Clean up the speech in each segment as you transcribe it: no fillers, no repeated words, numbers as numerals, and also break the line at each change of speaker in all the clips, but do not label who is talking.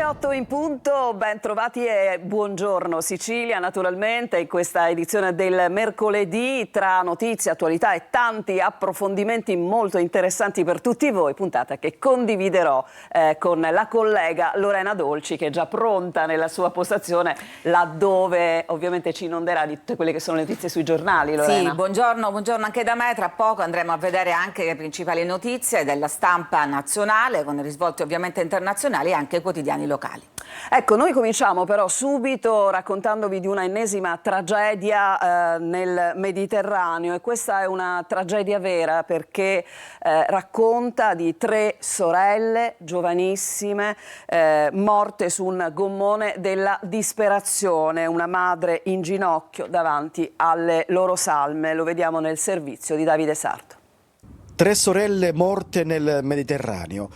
8 in punto, ben trovati e buongiorno Sicilia naturalmente in questa edizione del mercoledì tra notizie, attualità e tanti approfondimenti molto interessanti per tutti voi, puntata che condividerò con la collega Lorena Dolci che è già pronta nella sua postazione laddove ovviamente ci inonderà di tutte quelle che sono le notizie sui giornali. Lorena.
Sì, buongiorno anche da me, tra poco andremo a vedere anche le principali notizie della stampa nazionale con risvolti ovviamente internazionali e anche quotidiani locali.
Ecco, noi cominciamo però subito raccontandovi di una ennesima tragedia nel Mediterraneo e questa è una tragedia vera perché racconta di 3 sorelle giovanissime morte su un gommone della disperazione, una madre in ginocchio davanti alle loro salme. Lo vediamo nel servizio di Davide Sarto.
3 sorelle morte nel Mediterraneo.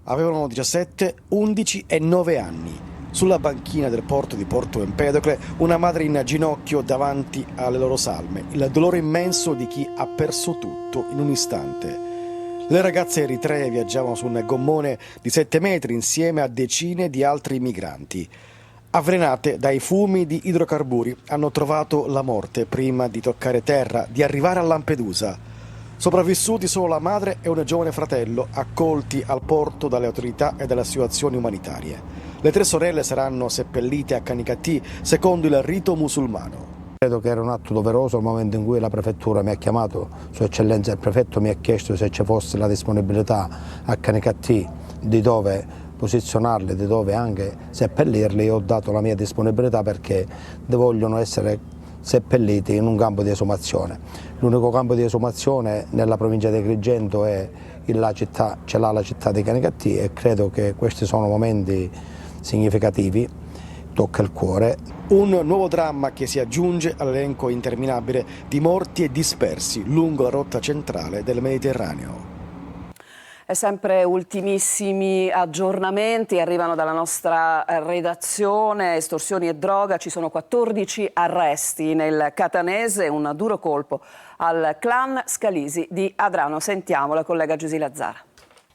Avevano 17, 11 e 9 anni. Sulla banchina del porto di Porto Empedocle, una madre in ginocchio davanti alle loro salme. Il dolore immenso di chi ha perso tutto in un istante. Le ragazze eritree viaggiavano su un gommone di 7 metri insieme a decine di altri migranti. Avvelenate dai fumi di idrocarburi, hanno trovato la morte prima di toccare terra, di arrivare a Lampedusa. Sopravvissuti solo la madre e un giovane fratello accolti al porto dalle autorità e dalle associazioni umanitarie. Le 3 sorelle saranno seppellite a Canicattì secondo il rito musulmano.
Credo che era un atto doveroso al momento in cui la prefettura mi ha chiamato, Sua Eccellenza il prefetto mi ha chiesto se ci fosse la disponibilità a Canicattì di dove posizionarle, di dove anche seppellirli. Io ho dato la mia disponibilità perché vogliono essere seppelliti in un campo di esumazione. L'unico campo di esumazione nella provincia di Agrigento è la città di Canicattì e credo che questi sono momenti significativi, tocca il cuore.
Un nuovo dramma che si aggiunge all'elenco interminabile di morti e dispersi lungo la rotta centrale del Mediterraneo.
E sempre ultimissimi aggiornamenti arrivano dalla nostra redazione, estorsioni e droga, ci sono 14 arresti nel Catanese, un duro colpo al clan Scalisi di Adrano. Sentiamo la collega Giusila Zara.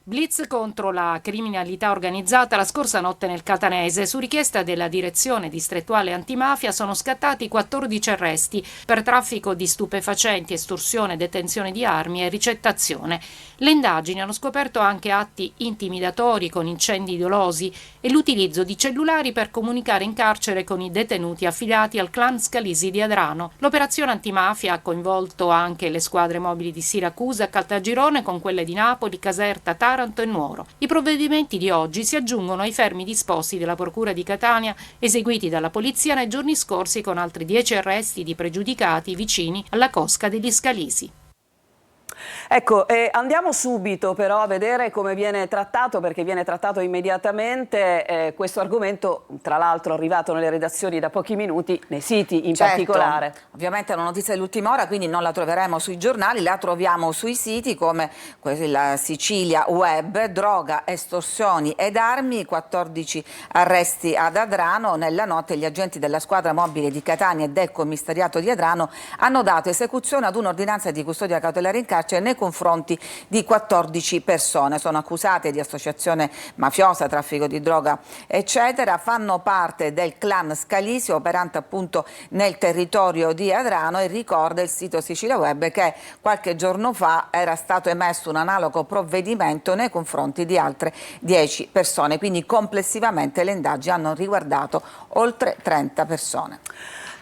Blitz contro la criminalità organizzata la scorsa notte nel Catanese. Su richiesta della direzione distrettuale antimafia sono scattati 14 arresti per traffico di stupefacenti, estorsione, detenzione di armi e ricettazione. Le indagini hanno scoperto anche atti intimidatori con incendi dolosi e l'utilizzo di cellulari per comunicare in carcere con i detenuti affiliati al clan Scalisi di Adrano. L'operazione antimafia ha coinvolto anche le squadre mobili di Siracusa, Caltagirone con quelle di Napoli, Caserta, Taranto e Nuoro. I provvedimenti di oggi si aggiungono ai fermi disposti della Procura di Catania eseguiti dalla polizia nei giorni scorsi con altri 10 arresti di pregiudicati vicini alla cosca degli Scalisi.
Ecco, andiamo subito però a vedere come viene trattato, perché viene trattato immediatamente questo argomento, tra l'altro arrivato nelle redazioni da pochi minuti, nei siti in particolare.
Ovviamente è una notizia dell'ultima ora, quindi non la troveremo sui giornali, la troviamo sui siti come la Sicilia Web, droga, estorsioni ed armi, 14 arresti ad Adrano. Nella notte gli agenti della squadra mobile di Catania e del commissariato di Adrano hanno dato esecuzione ad un'ordinanza di custodia cautelare in carcere nei confronti di 14 persone. Sono accusate di associazione mafiosa, traffico di droga, eccetera. Fanno parte del clan Scalisi, operante appunto nel territorio di Adrano, e ricorda il sito Sicilia Web che qualche giorno fa era stato emesso un analogo provvedimento nei confronti di altre 10 persone. Quindi complessivamente le indagini hanno riguardato oltre 30 persone.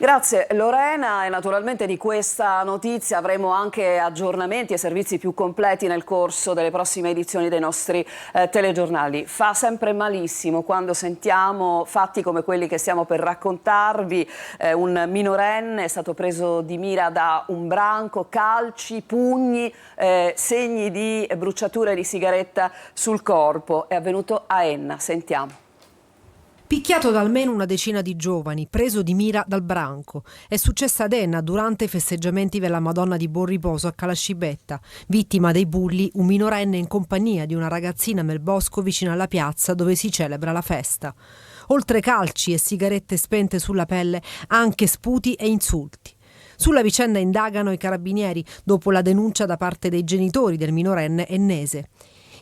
Grazie Lorena, e naturalmente di questa notizia avremo anche aggiornamenti e servizi più completi nel corso delle prossime edizioni dei nostri telegiornali. Fa sempre malissimo quando sentiamo fatti come quelli che stiamo per raccontarvi. Un minorenne è stato preso di mira da un branco, calci, pugni, segni di bruciature di sigaretta sul corpo. È avvenuto a Enna, sentiamo.
Picchiato da almeno una decina di giovani, preso di mira dal branco. È successa ad Enna durante i festeggiamenti della Madonna di Buon Riposo a Calascibetta. Vittima dei bulli, un minorenne in compagnia di una ragazzina nel bosco vicino alla piazza dove si celebra la festa. Oltre calci e sigarette spente sulla pelle, anche sputi e insulti. Sulla vicenda indagano i carabinieri dopo la denuncia da parte dei genitori del minorenne ennese.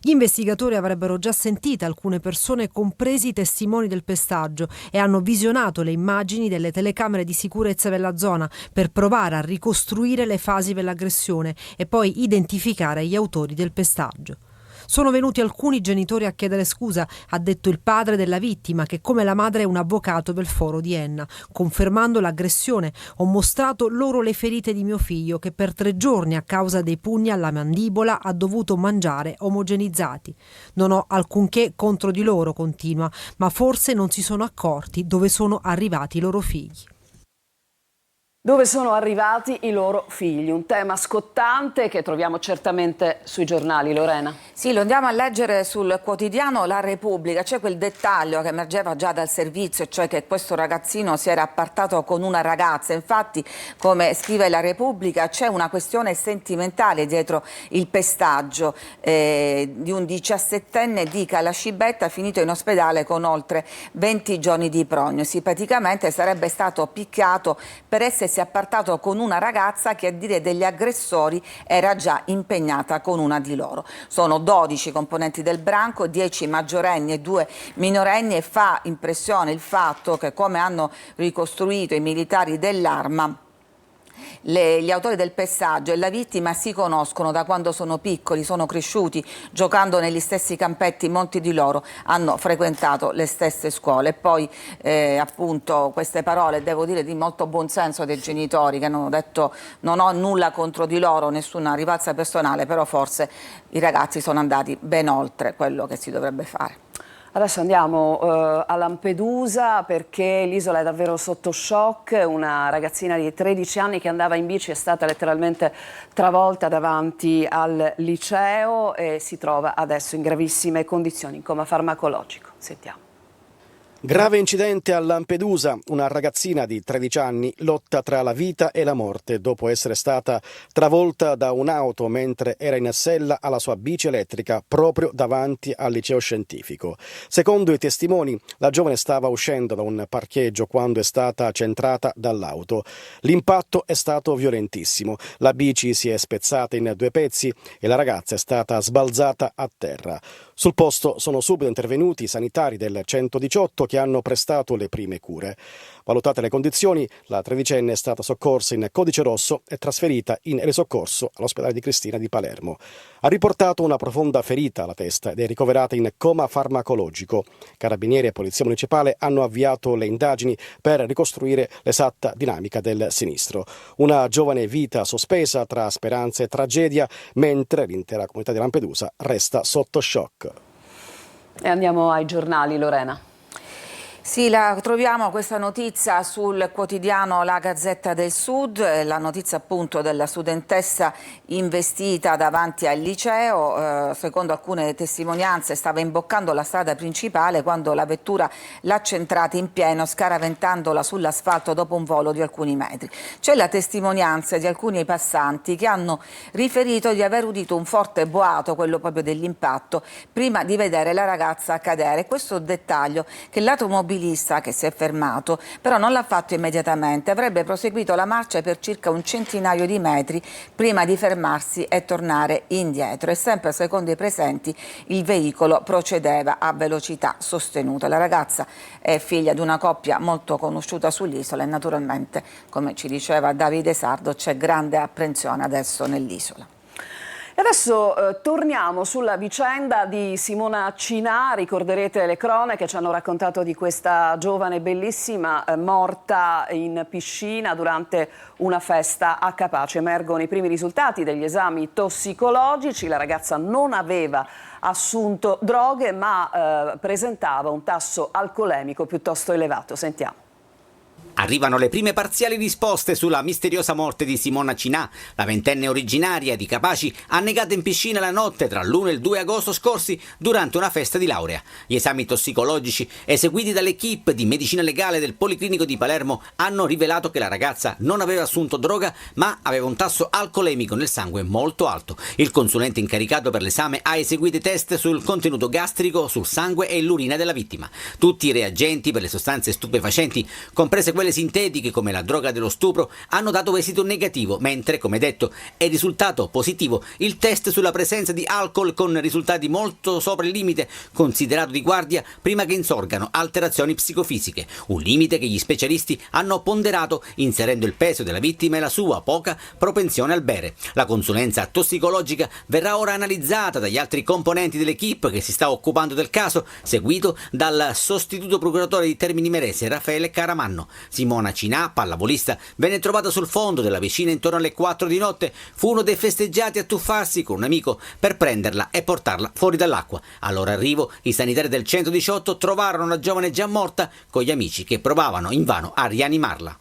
Gli investigatori avrebbero già sentito alcune persone, compresi i testimoni del pestaggio, e hanno visionato le immagini delle telecamere di sicurezza della zona per provare a ricostruire le fasi dell'aggressione e poi identificare gli autori del pestaggio. Sono venuti alcuni genitori a chiedere scusa, ha detto il padre della vittima, che come la madre è un avvocato del foro di Enna. Confermando l'aggressione, ho mostrato loro le ferite di mio figlio, che per 3 giorni a causa dei pugni alla mandibola ha dovuto mangiare omogenizzati. Non ho alcunché contro di loro, continua, ma forse non si sono accorti dove sono arrivati i loro figli.
Dove sono arrivati i loro figli? Un tema scottante che troviamo certamente sui giornali. Lorena.
Sì, lo andiamo a leggere sul quotidiano La Repubblica. C'è quel dettaglio che emergeva già dal servizio, cioè che questo ragazzino si era appartato con una ragazza. Infatti, come scrive La Repubblica, c'è una questione sentimentale dietro il pestaggio di un 17enne di Calascibetta finito in ospedale con oltre 20 giorni di prognosi. Praticamente sarebbe stato picchiato per essersi appartato con una ragazza che, a dire degli aggressori, era già impegnata con una di loro. Sono 12 componenti del branco, 10 maggiorenni e 2 minorenni, e fa impressione il fatto che, come hanno ricostruito i militari dell'Arma, gli autori del pestaggio e la vittima si conoscono da quando sono piccoli, sono cresciuti giocando negli stessi campetti, molti di loro hanno frequentato le stesse scuole. E poi appunto queste parole, devo dire, di molto buonsenso dei genitori, che hanno detto: non ho nulla contro di loro, nessuna rivalsa personale, però forse i ragazzi sono andati ben oltre quello che si dovrebbe fare.
Adesso andiamo a Lampedusa, perché l'isola è davvero sotto shock. Una ragazzina di 13 anni che andava in bici è stata letteralmente travolta davanti al liceo e si trova adesso in gravissime condizioni, in coma farmacologico. Sentiamo.
Grave incidente a Lampedusa, una ragazzina di 13 anni lotta tra la vita e la morte dopo essere stata travolta da un'auto mentre era in sella alla sua bici elettrica proprio davanti al liceo scientifico. Secondo i testimoni, la giovane stava uscendo da un parcheggio quando è stata centrata dall'auto. L'impatto è stato violentissimo, la bici si è spezzata in 2 pezzi e la ragazza è stata sbalzata a terra. Sul posto sono subito intervenuti i sanitari del 118 che hanno prestato le prime cure. Valutate le condizioni, la tredicenne è stata soccorsa in codice rosso e trasferita in elisoccorso all'ospedale di Cristina di Palermo. Ha riportato una profonda ferita alla testa ed è ricoverata in coma farmacologico. Carabinieri e Polizia Municipale hanno avviato le indagini per ricostruire l'esatta dinamica del sinistro. Una giovane vita sospesa tra speranza e tragedia, mentre l'intera comunità di Lampedusa resta sotto shock.
E andiamo ai giornali, Lorena.
Sì, la troviamo questa notizia sul quotidiano La Gazzetta del Sud, la notizia appunto della studentessa investita davanti al liceo. Secondo alcune testimonianze stava imboccando la strada principale quando la vettura l'ha centrata in pieno, scaraventandola sull'asfalto dopo un volo di alcuni metri. C'è la testimonianza di alcuni passanti che hanno riferito di aver udito un forte boato, quello proprio dell'impatto, prima di vedere la ragazza cadere. Questo dettaglio che l'automobilista che si è fermato, però non l'ha fatto immediatamente, avrebbe proseguito la marcia per circa un centinaio di metri prima di fermarsi e tornare indietro, e sempre secondo i presenti il veicolo procedeva a velocità sostenuta. La ragazza è figlia di una coppia molto conosciuta sull'isola e naturalmente, come ci diceva Davide Sardo, c'è grande apprensione adesso nell'isola.
E adesso torniamo sulla vicenda di Simona Cinà. Ricorderete le cronache, ci hanno raccontato di questa giovane bellissima morta in piscina durante una festa a Capaci. Emergono i primi risultati degli esami tossicologici. La ragazza non aveva assunto droghe, ma presentava un tasso alcolemico piuttosto elevato. Sentiamo.
Arrivano le prime parziali risposte sulla misteriosa morte di Simona Cinà. La ventenne originaria di Capaci ha negato in piscina la notte tra l'1 e il 2 agosto scorsi durante una festa di laurea. Gli esami tossicologici eseguiti dall'equipe di medicina legale del Policlinico di Palermo hanno rivelato che la ragazza non aveva assunto droga, ma aveva un tasso alcolemico nel sangue molto alto. Il consulente incaricato per l'esame ha eseguito i test sul contenuto gastrico, sul sangue e l'urina della vittima. Tutti i reagenti per le sostanze stupefacenti, comprese quelle sintetiche come la droga dello stupro hanno dato esito negativo, mentre, come detto, è risultato positivo il test sulla presenza di alcol con risultati molto sopra il limite considerato di guardia prima che insorgano alterazioni psicofisiche, un limite che gli specialisti hanno ponderato inserendo il peso della vittima e la sua poca propensione al bere. La consulenza tossicologica verrà ora analizzata dagli altri componenti dell'equipe che si sta occupando del caso, seguito dal sostituto procuratore di Termini Imerese Raffaele Caramanno. Simona Cinà, pallavolista, venne trovata sul fondo della piscina intorno alle 4 di notte. Fu uno dei festeggiati a tuffarsi con un amico per prenderla e portarla fuori dall'acqua. Al loro arrivo, i sanitari del 118 trovarono la giovane già morta con gli amici che provavano invano a rianimarla.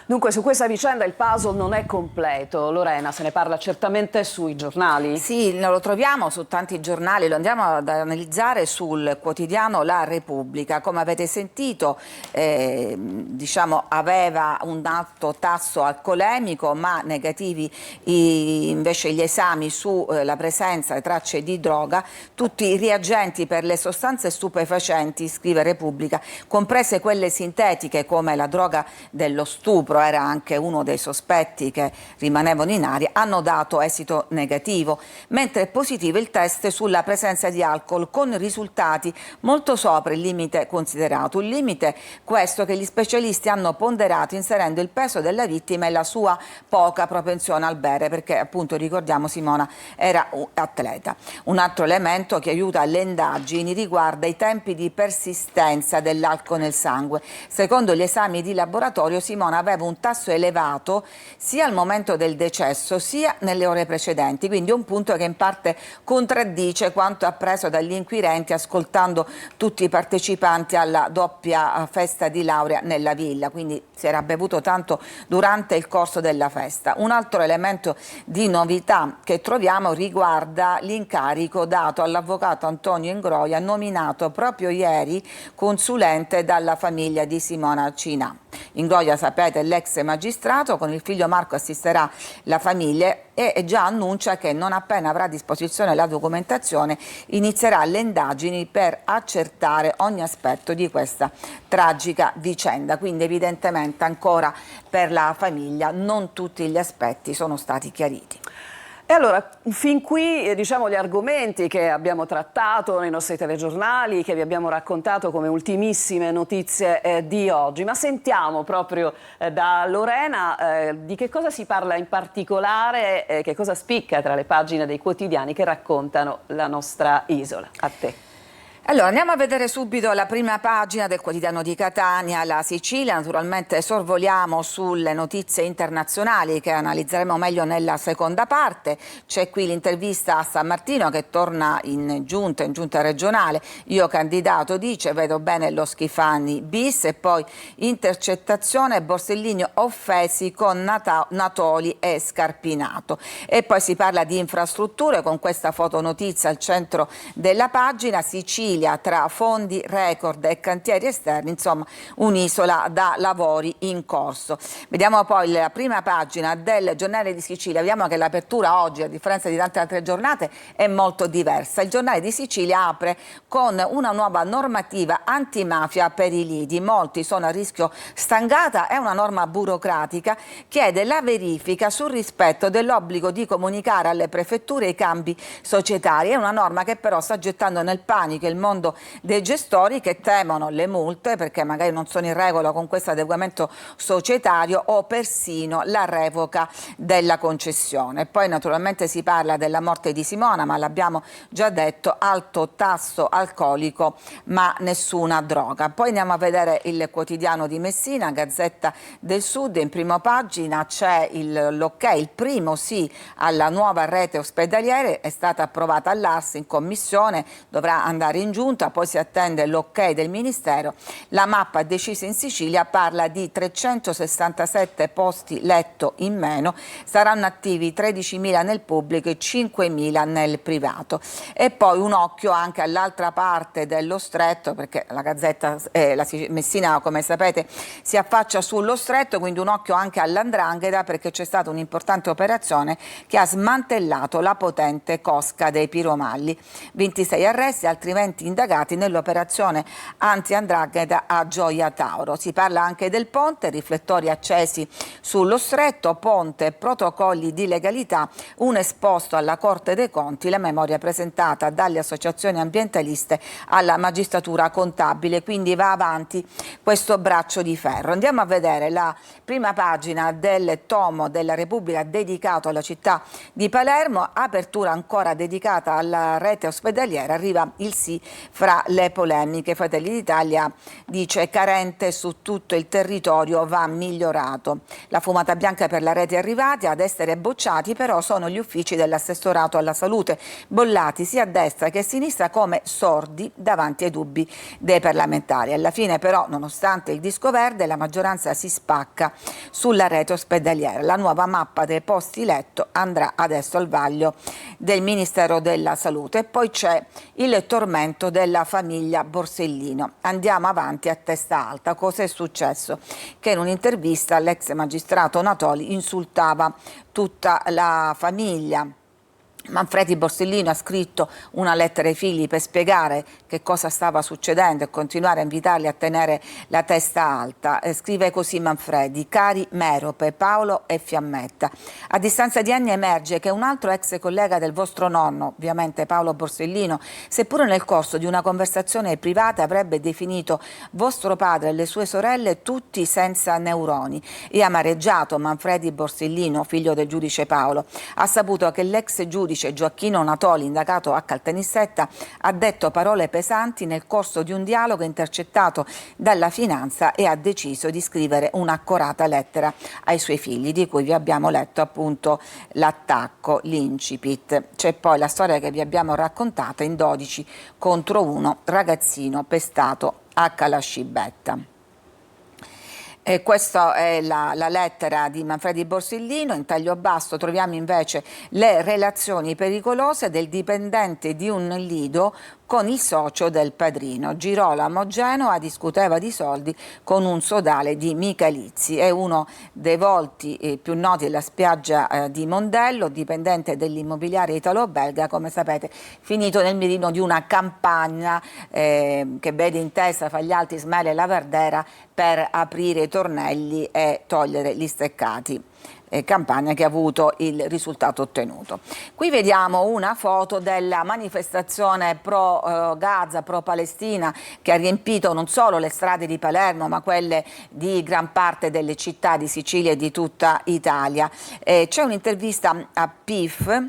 Dunque su questa vicenda il puzzle non è completo. Lorena, se ne parla certamente sui giornali.
Sì, lo troviamo su tanti giornali, lo andiamo ad analizzare sul quotidiano La Repubblica. Come avete sentito, diciamo, aveva un alto tasso alcolemico, ma negativi invece gli esami sulla presenza e tracce di droga, tutti i reagenti per le sostanze stupefacenti, scrive Repubblica, comprese quelle sintetiche come la droga dello stupro, era anche uno dei sospetti che rimanevano in aria, hanno dato esito negativo, mentre è positivo il test sulla presenza di alcol con risultati molto sopra il limite considerato, un limite questo che gli specialisti hanno ponderato inserendo il peso della vittima e la sua poca propensione al bere, perché appunto ricordiamo Simona era un atleta. Un altro elemento che aiuta le indagini riguarda i tempi di persistenza dell'alcol nel sangue. Secondo gli esami di laboratorio Simona aveva un tasso elevato sia al momento del decesso sia nelle ore precedenti, quindi un punto che in parte contraddice quanto appreso dagli inquirenti ascoltando tutti i partecipanti alla doppia festa di laurea nella villa, quindi si era bevuto tanto durante il corso della festa. Un altro elemento di novità che troviamo riguarda l'incarico dato all'avvocato Antonio Ingroia, nominato proprio ieri consulente dalla famiglia di Simona Cinà. Ingroia, sapete, è l'ex magistrato, con il figlio Marco assisterà la famiglia e già annuncia che non appena avrà a disposizione la documentazione inizierà le indagini per accertare ogni aspetto di questa tragica vicenda. Quindi evidentemente ancora per la famiglia non tutti gli aspetti sono stati chiariti.
E allora, fin qui diciamo gli argomenti che abbiamo trattato nei nostri telegiornali, che vi abbiamo raccontato come ultimissime notizie di oggi, ma sentiamo proprio da Lorena di che cosa si parla in particolare, che cosa spicca tra le pagine dei quotidiani che raccontano la nostra isola. A te.
Allora, andiamo a vedere subito la prima pagina del quotidiano di Catania, la Sicilia. Naturalmente sorvoliamo sulle notizie internazionali che analizzeremo meglio nella seconda parte. C'è qui l'intervista a San Martino che torna in giunta regionale. Io candidato, dice, vedo bene lo Schifani bis, e poi intercettazione Borsellino offesi con Natoli e Scarpinato. E poi si parla di infrastrutture con questa fotonotizia al centro della pagina. Sicilia tra fondi record e cantieri esterni, insomma un'isola da lavori in corso. Vediamo poi la prima pagina del Giornale di Sicilia. Vediamo che l'apertura oggi, a differenza di tante altre giornate, è molto diversa. Il Giornale di Sicilia apre con una nuova normativa antimafia per i lidi. Molti sono a rischio stangata, è una norma burocratica, chiede la verifica sul rispetto dell'obbligo di comunicare alle prefetture i cambi societari. È una norma che però sta gettando nel panico il mondo dei gestori, che temono le multe perché magari non sono in regola con questo adeguamento societario o persino la revoca della concessione. Poi naturalmente si parla della morte di Simona, ma l'abbiamo già detto, alto tasso alcolico ma nessuna droga. Poi andiamo a vedere il quotidiano di Messina, Gazzetta del Sud. In prima pagina c'è l'ok, il primo sì alla nuova rete ospedaliere, è stata approvata all'ARS in commissione, dovrà andare in giunta, poi si attende l'ok del Ministero. La mappa decisa in Sicilia parla di 367 posti letto in meno, saranno attivi 13.000 nel pubblico e 5.000 nel privato. E poi un occhio anche all'altra parte dello stretto, perché la Gazzetta Messina, come sapete, si affaccia sullo stretto, quindi un occhio anche all''ndrangheta, perché c'è stata un'importante operazione che ha smantellato la potente cosca dei piromalli. 26 arresti, altri 20 agenti indagati nell'operazione anti-'ndrangheta a Gioia Tauro. Si parla anche del ponte, riflettori accesi sullo stretto, ponte, protocolli di legalità, un esposto alla Corte dei Conti, la memoria presentata dalle associazioni ambientaliste alla magistratura contabile, quindi va avanti questo braccio di ferro. Andiamo a vedere la prima pagina del tomo della Repubblica dedicato alla città di Palermo, apertura ancora dedicata alla rete ospedaliera, arriva il sì fra le polemiche. Fratelli d'Italia dice carente su tutto il territorio, va migliorato. La fumata bianca per la rete è arrivata, ad essere bocciati però sono gli uffici dell'assessorato alla salute, bollati sia a destra che a sinistra come sordi davanti ai dubbi dei parlamentari. Alla fine però, nonostante il disco verde, la maggioranza si spacca sulla rete ospedaliera. La nuova mappa dei posti letto andrà adesso al vaglio del Ministero della Salute. E poi c'è il tormento della famiglia Borsellino. Andiamo avanti a testa alta. Cosa è successo? Che in un'intervista l'ex magistrato Natoli insultava tutta la famiglia. Manfredi Borsellino ha scritto una lettera ai figli per spiegare che cosa stava succedendo e continuare a invitarli a tenere la testa alta. Scrive così Manfredi: cari Merope, Paolo e Fiammetta, a distanza di anni emerge che un altro ex collega del vostro nonno, ovviamente Paolo Borsellino, seppure nel corso di una conversazione privata avrebbe definito vostro padre e le sue sorelle tutti senza neuroni, e amareggiato Manfredi Borsellino, figlio del giudice Paolo, ha saputo che l'ex giudice Gioacchino Natoli, indagato a Caltanissetta, ha detto parole pesanti nel corso di un dialogo intercettato dalla Finanza e ha deciso di scrivere un'accorata lettera ai suoi figli, di cui vi abbiamo letto appunto l'attacco, l'incipit. C'è poi la storia che vi abbiamo raccontata in 12 contro 1, ragazzino pestato a Calascibetta. Questa è la lettera di Manfredi Borsellino. In taglio basso troviamo invece le relazioni pericolose del dipendente di un lido con il socio del padrino. Girolamo Genova discuteva di soldi con un sodale di Michalizzi. È uno dei volti più noti della spiaggia di Mondello, dipendente dell'immobiliare italo-belga, come sapete, finito nel mirino di una campagna che vede in testa fra gli altri Ismaele Lavardera per aprire i tornelli e togliere gli steccati. Campagna che ha avuto il risultato ottenuto. Qui vediamo una foto della manifestazione pro Gaza, pro Palestina, che ha riempito non solo le strade di Palermo ma quelle di gran parte delle città di Sicilia e di tutta Italia. C'è un'intervista a PIF.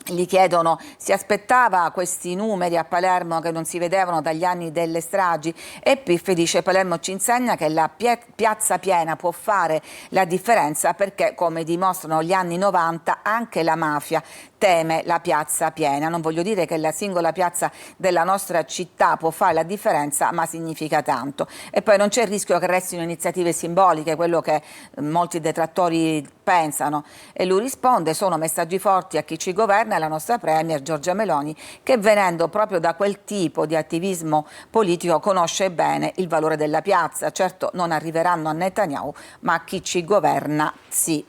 Gli chiedono, si aspettava questi numeri a Palermo che non si vedevano dagli anni delle stragi, e Piff dice: Palermo ci insegna che la piazza piena può fare la differenza, perché come dimostrano gli anni 90 anche la mafia teme la piazza piena. Non voglio dire che la singola piazza della nostra città può fare la differenza, ma significa tanto. E poi non c'è il rischio che restino iniziative simboliche, quello che molti detrattori pensano. E lui risponde: sono messaggi forti a chi ci governa, e la nostra premier Giorgia Meloni, che venendo proprio da quel tipo di attivismo politico conosce bene il valore della piazza. Certo non arriveranno a Netanyahu, ma a chi ci governa sì.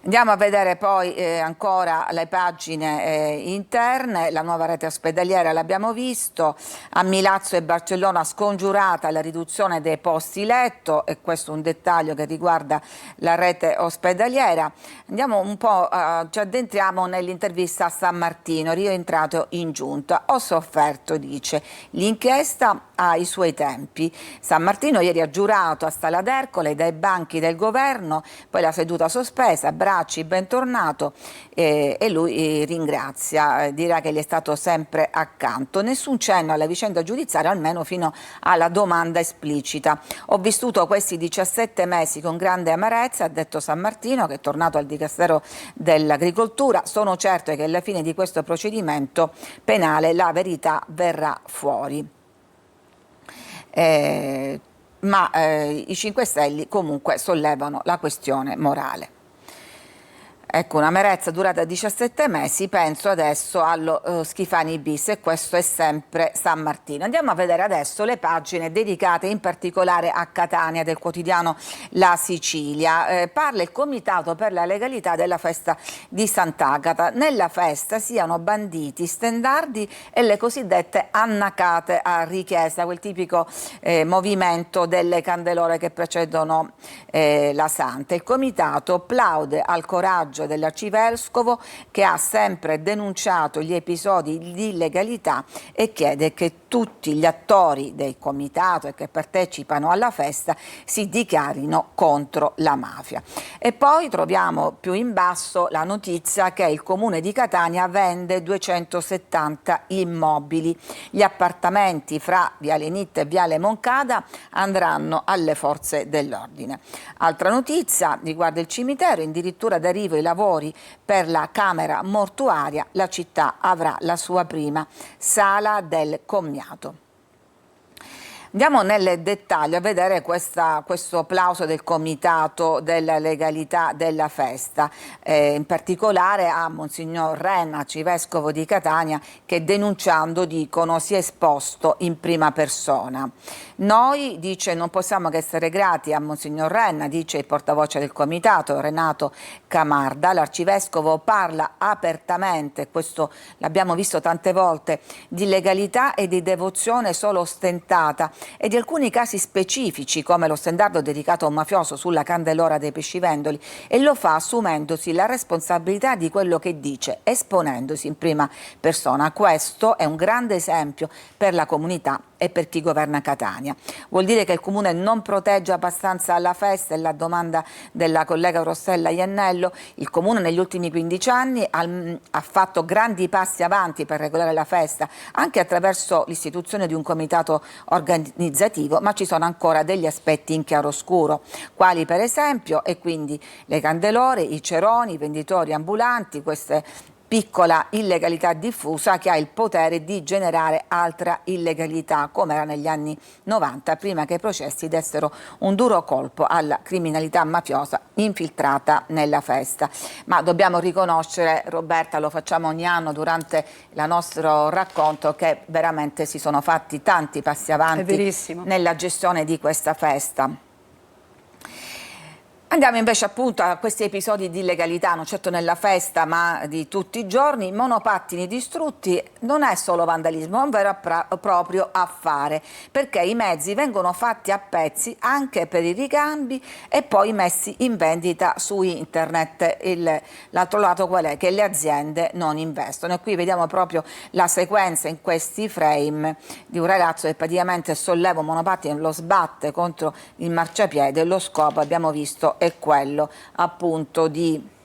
Andiamo a vedere poi ancora le pagine interne. La nuova rete ospedaliera l'abbiamo visto, a Milazzo e Barcellona scongiurata la riduzione dei posti letto, e questo è un dettaglio che riguarda la rete ospedaliera. Andiamo un po', ci addentriamo nell'intervista a San Martino, rientrato in giunta. Ho sofferto, dice, l'inchiesta ha i suoi tempi. San Martino ieri ha giurato a Stalla d'Ercole dai banchi del governo, poi la seduta sospesa, Bracci bentornato, e lui ringrazia, dirà che gli è stato sempre accanto. Nessun cenno alla vicenda giudiziaria, almeno fino alla domanda esplicita. Ho vissuto questi 17 mesi con grande amarezza, ha detto San Martino, che è tornato al Dicastero dell'Agricoltura. Sono certo che alla fine di questo procedimento penale la verità verrà fuori. I 5 Stelle comunque sollevano la questione morale. Ecco, un'amarezza durata 17 mesi, penso adesso allo Schifani bis, e questo è sempre San Martino. Andiamo a vedere adesso le pagine dedicate in particolare a Catania del quotidiano La Sicilia. Parla il Comitato per la legalità della festa di Sant'Agata. Nella festa siano banditi stendardi e le cosiddette annacate a richiesta, quel tipico movimento delle candelore che precedono la Santa. Il Comitato plaude al coraggio dell'arcivescovo, che ha sempre denunciato gli episodi di illegalità e chiede che tutti gli attori del comitato e che partecipano alla festa si dichiarino contro la mafia. E poi troviamo più in basso la notizia che il comune di Catania vende 270 immobili. Gli appartamenti fra Viale Nitta e Viale Moncada andranno alle forze dell'ordine. Altra notizia riguarda il cimitero, addirittura d'arrivo i lavori per la camera mortuaria, la città avrà la sua prima sala del commiato. Andiamo nel dettaglio a vedere questo applauso del Comitato della legalità della festa, in particolare a Monsignor Renna, arcivescovo di Catania, che denunciando, dicono, si è esposto in prima persona. Noi, dice, non possiamo che essere grati a Monsignor Renna, dice il portavoce del Comitato, Renato Camarda. L'arcivescovo parla apertamente, questo l'abbiamo visto tante volte, di legalità e di devozione solo ostentata, e di alcuni casi specifici come lo stendardo dedicato a un mafioso sulla candelora dei pescivendoli, e lo fa assumendosi la responsabilità di quello che dice, esponendosi in prima persona. Questo è un grande esempio per la comunità e per chi governa Catania. Vuol dire che il Comune non protegge abbastanza la festa? È la domanda della collega Rossella Iannello. Il Comune negli ultimi 15 anni ha fatto grandi passi avanti per regolare la festa, anche attraverso l'istituzione di un comitato organizzativo, ma ci sono ancora degli aspetti in chiaroscuro, quali per esempio, e quindi le candelore, i ceroni, i venditori ambulanti, queste piccola illegalità diffusa che ha il potere di generare altra illegalità, come era negli anni 90, prima che i processi dessero un duro colpo alla criminalità mafiosa infiltrata nella festa. Ma dobbiamo riconoscere, Roberta, lo facciamo ogni anno durante il nostro racconto, che veramente si sono fatti tanti passi avanti nella gestione di questa festa. Andiamo invece appunto a questi episodi di illegalità, non certo nella festa ma di tutti i giorni. Monopattini distrutti non è solo vandalismo, è un vero e proprio affare, perché i mezzi vengono fatti a pezzi anche per i ricambi e poi messi in vendita su internet. L'altro lato qual è? Che le aziende non investono, e qui vediamo proprio la sequenza in questi frame di un ragazzo che praticamente solleva un monopattino, lo sbatte contro il marciapiede, e lo scopo, abbiamo visto, è quello appunto di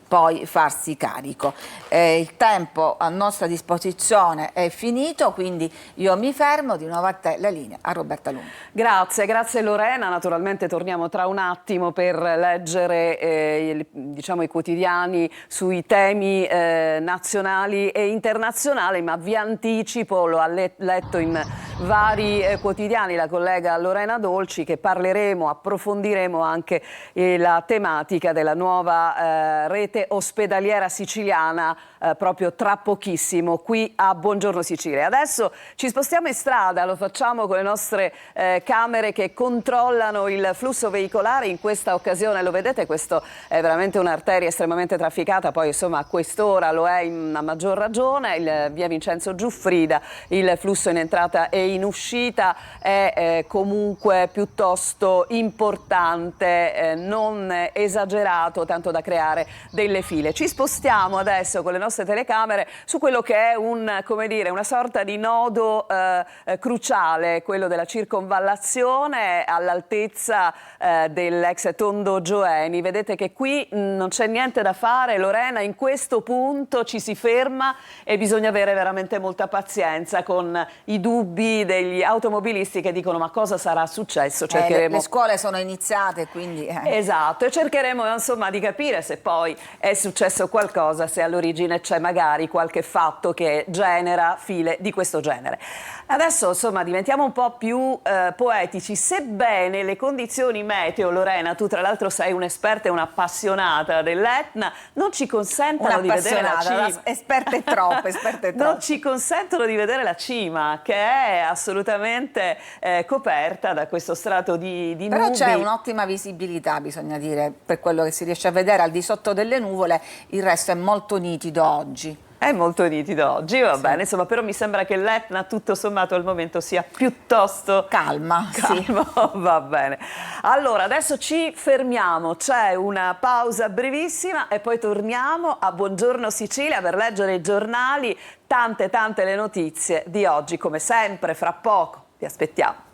poi farsi carico. Il tempo a nostra disposizione è finito, quindi io mi fermo. Di nuovo a te la linea, a Roberta Lungo.
Grazie Lorena. Naturalmente torniamo tra un attimo per leggere diciamo, i quotidiani sui temi nazionali e internazionali, ma vi anticipo, lo ha letto in vari quotidiani la collega Lorena Dolci, che approfondiremo anche la tematica della nuova rete ospedaliera siciliana proprio tra pochissimo qui a Buongiorno Sicilia. Adesso ci spostiamo in strada, lo facciamo con le nostre camere che controllano il flusso veicolare. In questa occasione, lo vedete, questo è veramente un'arteria estremamente trafficata, poi insomma a quest'ora lo è a maggior ragione. Il via Vincenzo Giuffrida, il flusso in entrata e in uscita è comunque piuttosto importante, non esagerato tanto da creare delle file. Ci spostiamo adesso con le nostre telecamere su quello che è una sorta di nodo cruciale, quello della circonvallazione all'altezza dell'ex Tondo Gioeni. Vedete che qui non c'è niente da fare, Lorena, in questo punto ci si ferma e bisogna avere veramente molta pazienza con i dubbi degli automobilisti che dicono: ma cosa sarà successo? Cercheremo...
Le scuole sono iniziate, quindi...
Esatto, e cercheremo insomma di capire se poi è successo qualcosa, se all'origine c'è magari qualche fatto che genera file di questo genere. Adesso insomma diventiamo un po' più poetici, sebbene le condizioni meteo, Lorena, tu tra l'altro sei un'esperta e un'appassionata dell'Etna, non ci consentono di vedere la cima.
Esperte troppo, esperte troppo.
Non ci consentono di vedere la cima, che è assolutamente coperta da questo strato di nubi.
Però c'è un'ottima visibilità, bisogna dire, per quello che si riesce a vedere al di sotto delle nuvole, il resto è molto nitido oggi.
È molto nitido oggi, va bene, insomma, però mi sembra che l'Etna tutto sommato al momento sia piuttosto
calma. Sì.
Va bene. Allora, adesso ci fermiamo, c'è una pausa brevissima e poi torniamo a Buongiorno Sicilia per leggere i giornali, tante le notizie di oggi, come sempre, fra poco, vi aspettiamo.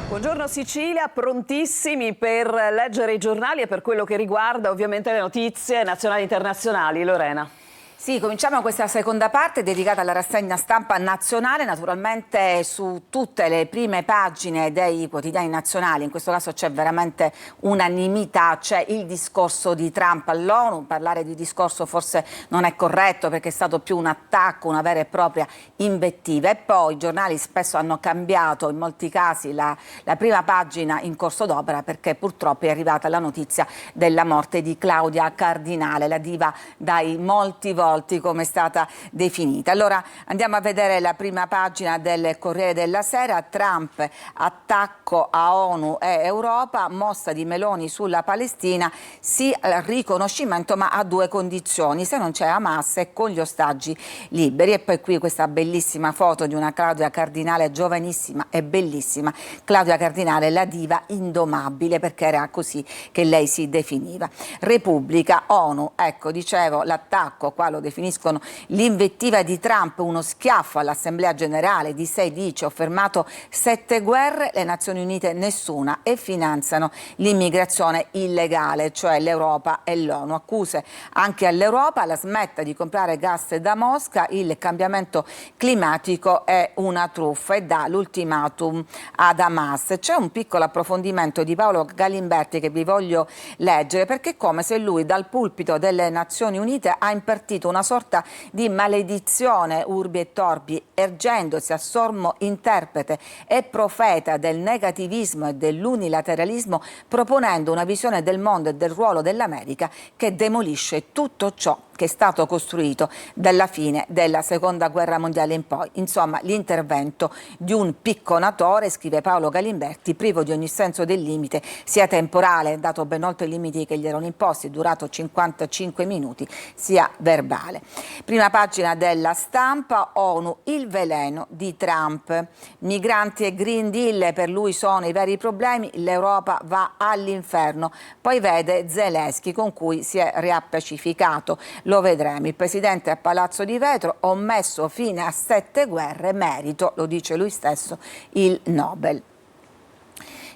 Buongiorno Sicilia, prontissimi per leggere i giornali e per quello che riguarda ovviamente le notizie nazionali e internazionali. Lorena.
Sì, cominciamo questa seconda parte dedicata alla rassegna stampa nazionale, naturalmente su tutte le prime pagine dei quotidiani nazionali, in questo caso c'è veramente unanimità, c'è il discorso di Trump all'ONU, parlare di discorso forse non è corretto perché è stato più un attacco, una vera e propria invettiva, e poi i giornali spesso hanno cambiato in molti casi la prima pagina in corso d'opera perché purtroppo è arrivata la notizia della morte di Claudia Cardinale, la diva dai molti volti come è stata definita. Allora andiamo a vedere la prima pagina del Corriere della Sera. Trump, attacco a ONU e Europa, mossa di Meloni sulla Palestina, sì al riconoscimento ma a due condizioni, se non c'è Hamas e con gli ostaggi liberi. E poi qui questa bellissima foto di una Claudia Cardinale giovanissima e bellissima, Claudia Cardinale la diva indomabile, perché era così che lei si definiva. Repubblica, ONU, ecco dicevo l'attacco, qua lo definiscono l'invettiva di Trump, uno schiaffo all'Assemblea Generale, di 6 dice ho fermato 7 guerre, le Nazioni Unite nessuna, e finanziano l'immigrazione illegale, cioè l'Europa e l'ONU. Accuse anche all'Europa, la smetta di comprare gas da Mosca, il cambiamento climatico è una truffa, e dà l'ultimatum ad Hamas. C'è un piccolo approfondimento di Paolo Galimberti che vi voglio leggere, perché è come se lui dal pulpito delle Nazioni Unite ha impartito una sorta di maledizione urbi e torbi, ergendosi a sommo interprete e profeta del negativismo e dell'unilateralismo, proponendo una visione del mondo e del ruolo dell'America che demolisce tutto ciò che è stato costruito dalla fine della Seconda Guerra Mondiale in poi. Insomma, l'intervento di un picconatore, scrive Paolo Galimberti, privo di ogni senso del limite, sia temporale, dato ben oltre i limiti che gli erano imposti, durato 55 minuti, sia verbale. Prima pagina della Stampa, ONU, il veleno di Trump. Migranti e Green Deal per lui sono i veri problemi, l'Europa va all'inferno. Poi vede Zelensky con cui si è riappacificato. Lo vedremo. Il presidente a Palazzo di Vetro, ho messo fine a 7 guerre, merito, lo dice lui stesso, il Nobel.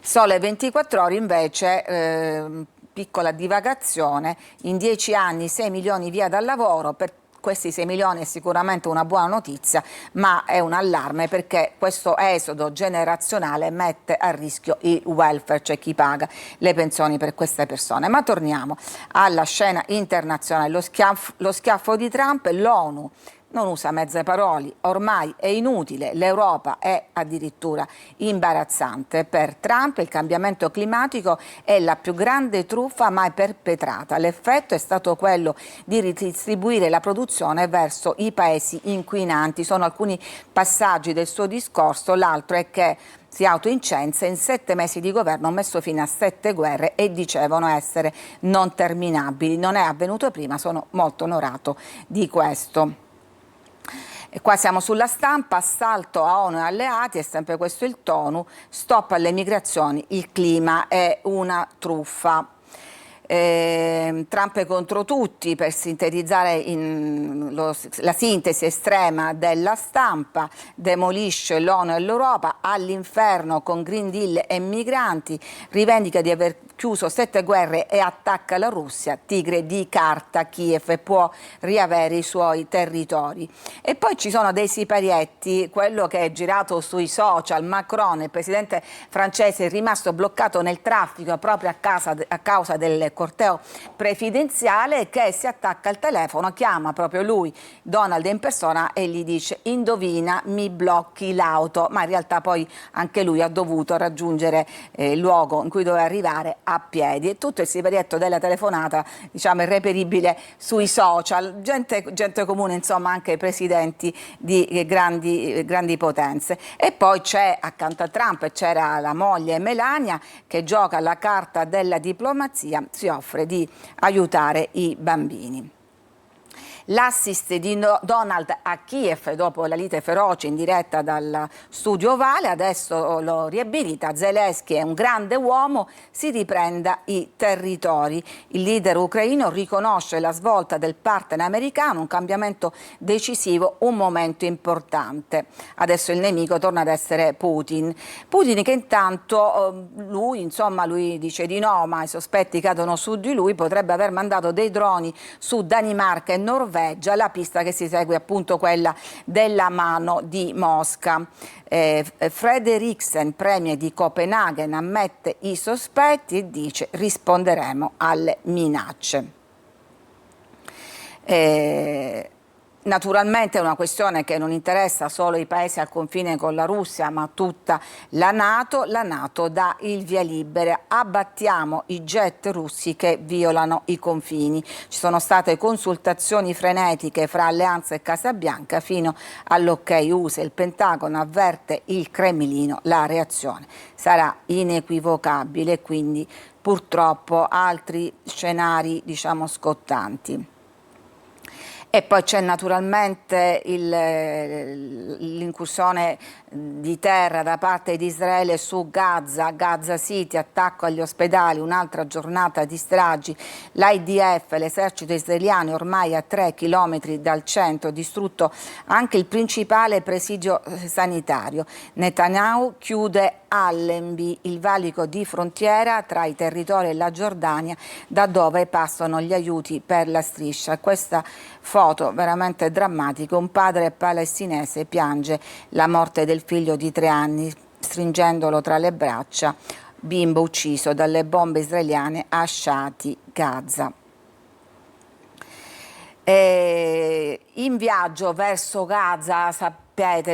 Sole 24 Ore invece, piccola divagazione, in 10 anni 6 milioni via dal lavoro. Per questi 6 milioni è sicuramente una buona notizia, ma è un allarme perché questo esodo generazionale mette a rischio il welfare, cioè chi paga le pensioni per queste persone. Ma torniamo alla scena internazionale, lo schiaffo di Trump, l'ONU non usa mezze parole, ormai è inutile, l'Europa è addirittura imbarazzante. Per Trump il cambiamento climatico è la più grande truffa mai perpetrata. L'effetto è stato quello di ridistribuire la produzione verso i paesi inquinanti. Sono alcuni passaggi del suo discorso, l'altro è che si autoincensa, in 7 mesi di governo ho messo fine a 7 guerre e dicevano essere non terminabili. Non è avvenuto prima, sono molto onorato di questo. E qua siamo sulla Stampa, assalto a ONU e alleati, è sempre questo il tono, stop alle migrazioni, il clima è una truffa. Trump è contro tutti, per sintetizzare la sintesi estrema della Stampa, demolisce l'ONU e l'Europa, all'inferno con Green Deal e migranti, rivendica di aver chiuso 7 guerre e attacca la Russia, tigre di carta, Kiev può riavere i suoi territori. E poi ci sono dei siparietti, quello che è girato sui social, Macron, il presidente francese, è rimasto bloccato nel traffico proprio a causa del corteo presidenziale, che si attacca al telefono, chiama proprio lui, Donald in persona, e gli dice: indovina, mi blocchi l'auto, ma in realtà poi anche lui ha dovuto raggiungere il luogo in cui doveva arrivare a piedi. E tutto il siparietto della telefonata, diciamo, è reperibile sui social, gente comune, insomma, anche presidenti di grandi potenze. E poi c'è, accanto a Trump, c'era la moglie Melania, che gioca la carta della diplomazia, si offre di aiutare i bambini. L'assist di Donald a Kiev dopo la lite feroce in diretta dal studio ovale, adesso lo riabilita. Zelensky è un grande uomo, si riprenda i territori. Il leader ucraino riconosce la svolta del partner americano, un cambiamento decisivo, un momento importante. Adesso il nemico torna ad essere Putin. Putin che intanto lui dice di no, ma i sospetti cadono su di lui, potrebbe aver mandato dei droni su Danimarca e Norvegia, la pista che si segue appunto quella della mano di Mosca. Frederiksen, premier di Copenaghen, ammette i sospetti e dice: risponderemo alle minacce. Naturalmente è una questione che non interessa solo i paesi al confine con la Russia, ma tutta la NATO. La NATO dà il via libera: abbattiamo i jet russi che violano i confini. Ci sono state consultazioni frenetiche fra Alleanza e Casa Bianca fino all'ok USA. Il Pentagono avverte il Cremlino, la reazione sarà inequivocabile, quindi purtroppo altri scenari, diciamo, scottanti. E poi c'è naturalmente l'incursione di terra da parte di Israele su Gaza, Gaza City, attacco agli ospedali, un'altra giornata di stragi. L'IDF, l'esercito israeliano, ormai a 3 chilometri dal centro, distrutto anche il principale presidio sanitario. Netanyahu chiude Allenby, il valico di frontiera tra i territori e la Giordania, da dove passano gli aiuti per la striscia. Questa foto veramente drammatica: un padre palestinese piange la morte del figlio di 3 anni stringendolo tra le braccia, bimbo ucciso dalle bombe israeliane a Shati, Gaza. In viaggio verso Gaza, sapete,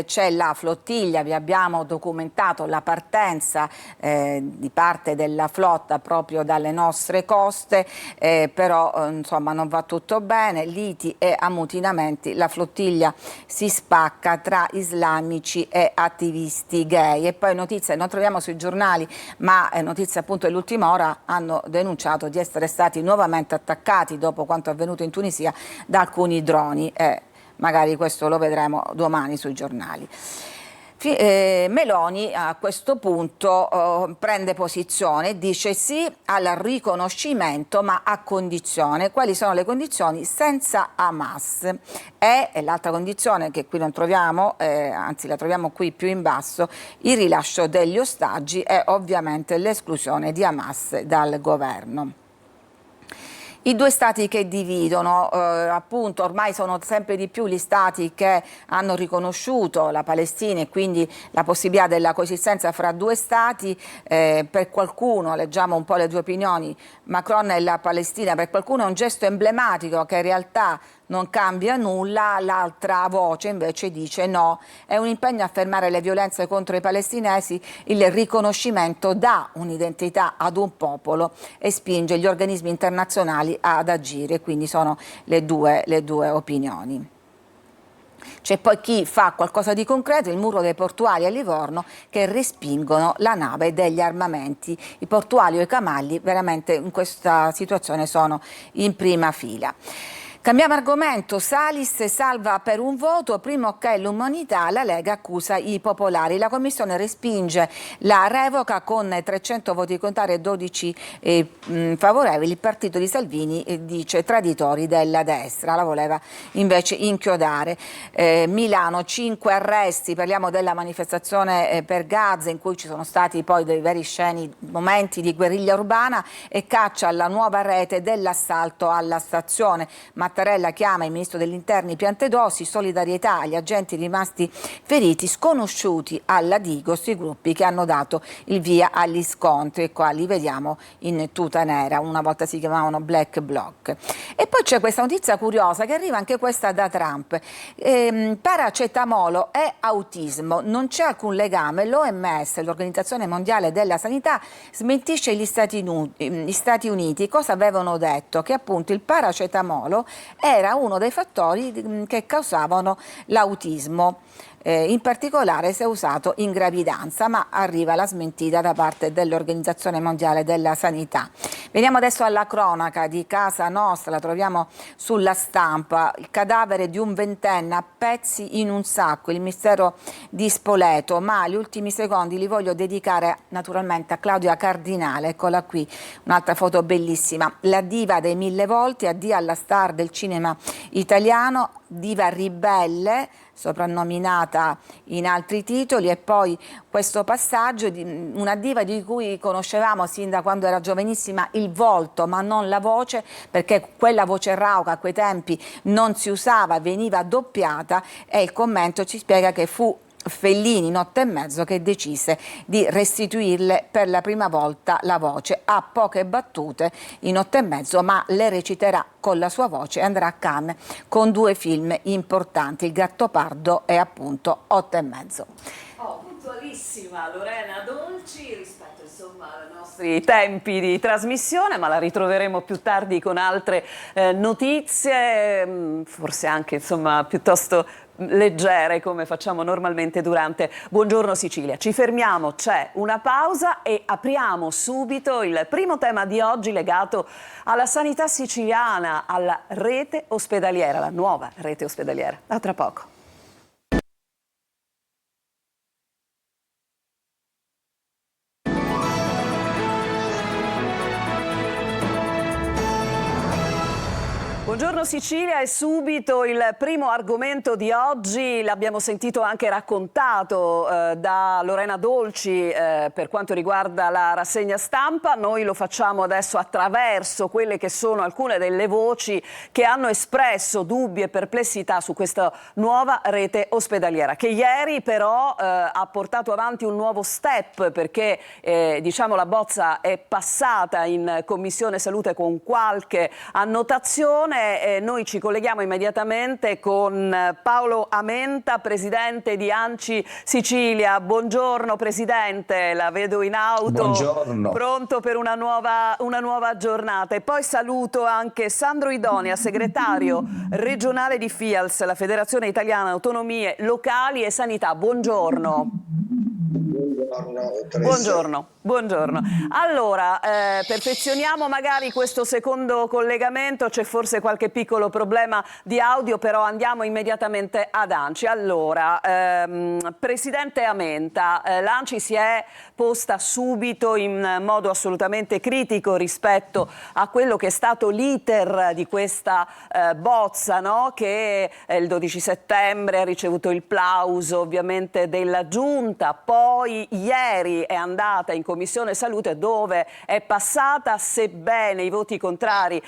c'è la flottiglia, vi abbiamo documentato la partenza di parte della flotta proprio dalle nostre coste, però insomma non va tutto bene, liti e ammutinamenti, la flottiglia si spacca tra islamici e attivisti gay. E poi notizie non troviamo sui giornali, ma notizie appunto dell'ultima ora hanno denunciato di essere stati nuovamente attaccati dopo quanto avvenuto in Tunisia da alcuni droni. Magari questo lo vedremo domani sui giornali. Meloni a questo punto prende posizione e dice sì al riconoscimento, ma a condizione. Quali sono le condizioni? Senza Hamas. E l'altra condizione, che qui non troviamo, anzi la troviamo qui più in basso, il rilascio degli ostaggi e ovviamente l'esclusione di Hamas dal governo. I due stati che dividono, appunto ormai sono sempre di più gli stati che hanno riconosciuto la Palestina e quindi la possibilità della coesistenza fra due stati. Per qualcuno, leggiamo un po' le due opinioni, Macron e la Palestina, per qualcuno è un gesto emblematico che in realtà non cambia nulla, l'altra voce invece dice no, è un impegno a fermare le violenze contro i palestinesi, il riconoscimento dà un'identità ad un popolo e spinge gli organismi internazionali ad agire, quindi sono le due opinioni. C'è poi chi fa qualcosa di concreto, il muro dei portuali a Livorno, che respingono la nave degli armamenti. I portuali o i camalli veramente in questa situazione sono in prima fila. Cambiamo argomento, Salis salva per un voto, prima ok l'umanità, la Lega accusa i popolari. La Commissione respinge la revoca con 300 voti contrari e 12 favorevoli. Il partito di Salvini dice traditori della destra, la voleva invece inchiodare. Milano, 5 arresti, parliamo della manifestazione per Gaza in cui ci sono stati poi dei veri sceni momenti di guerriglia urbana e caccia alla nuova rete dell'assalto alla stazione. Mattarella chiama il ministro degli interni Piantedosi, solidarietà agli agenti rimasti feriti, sconosciuti alla Digos i gruppi che hanno dato il via agli scontri, e qua li vediamo in tuta nera, una volta si chiamavano Black Bloc. E poi c'è questa notizia curiosa che arriva anche questa da Trump, paracetamolo e autismo, non c'è alcun legame, l'OMS, l'Organizzazione Mondiale della Sanità, smentisce gli Stati Uniti, cosa avevano detto? Che appunto il paracetamolo era uno dei fattori che causavano l'autismo, in particolare se usato in gravidanza, ma arriva la smentita da parte dell'Organizzazione Mondiale della Sanità. Veniamo adesso alla cronaca di casa nostra, la troviamo sulla Stampa, il cadavere di un ventenne a pezzi in un sacco, il mistero di Spoleto, ma gli ultimi secondi li voglio dedicare naturalmente a Claudia Cardinale, eccola qui, un'altra foto bellissima, la diva dei 1000 volti, addio alla star del cinema italiano, diva ribelle, soprannominata in altri titoli, e poi questo passaggio di una diva di cui conoscevamo sin da quando era giovanissima il volto ma non la voce, perché quella voce rauca a quei tempi non si usava, veniva doppiata, e il commento ci spiega che fu Fellini, Notte e mezzo, che decise di restituirle per la prima volta la voce. Ha poche battute in Notte e mezzo, ma le reciterà con la sua voce e andrà a Cannes con 2 film importanti, Il Gattopardo e appunto 8 e mezzo.
Puntualissima Lorena Dolci rispetto insomma ai nostri tempi di trasmissione, ma la ritroveremo più tardi con altre notizie, forse anche insomma piuttosto leggere, come facciamo normalmente durante Buongiorno Sicilia. Ci fermiamo, c'è una pausa e apriamo subito il primo tema di oggi legato alla sanità siciliana, alla rete ospedaliera, la nuova rete ospedaliera. A tra poco. Buongiorno Sicilia, e subito il primo argomento di oggi, l'abbiamo sentito anche raccontato da Lorena Dolci per quanto riguarda la rassegna stampa. Noi lo facciamo adesso attraverso quelle che sono alcune delle voci che hanno espresso dubbi e perplessità su questa nuova rete ospedaliera, che ieri però ha portato avanti un nuovo step, perché diciamo la bozza è passata in Commissione Salute con qualche annotazione. Noi ci colleghiamo immediatamente con Paolo Amenta, presidente di ANCI Sicilia. Buongiorno Presidente, la vedo in auto.
Buongiorno.
Pronto per una nuova giornata. E poi saluto anche Sandro Idonia, segretario regionale di FIALS, la Federazione Italiana Autonomie Locali e Sanità. Buongiorno. Buongiorno. Buongiorno. Allora, perfezioniamo magari questo secondo collegamento, c'è forse qualche piccolo problema di audio, però andiamo immediatamente ad ANCI. Allora, Presidente Amenta, l'ANCI si è posta subito in modo assolutamente critico rispetto a quello che è stato l'iter di questa bozza, no? Che il 12 settembre ha ricevuto il plauso ovviamente della Giunta, poi ieri è andata in Commissione Salute dove è passata, sebbene i voti contrari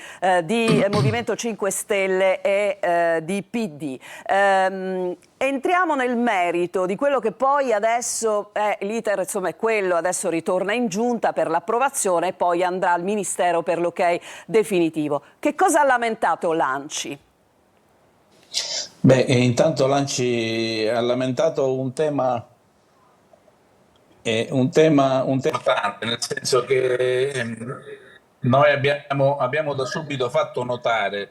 di Movimento 5 Stelle e di PD. Entriamo nel merito di quello che poi adesso è l'iter, insomma è quello, adesso ritorna in Giunta per l'approvazione e poi andrà al Ministero per l'ok definitivo. Che cosa ha lamentato l'ANCI?
Beh, intanto l'ANCI ha lamentato un tema importante, nel senso che noi abbiamo da subito fatto notare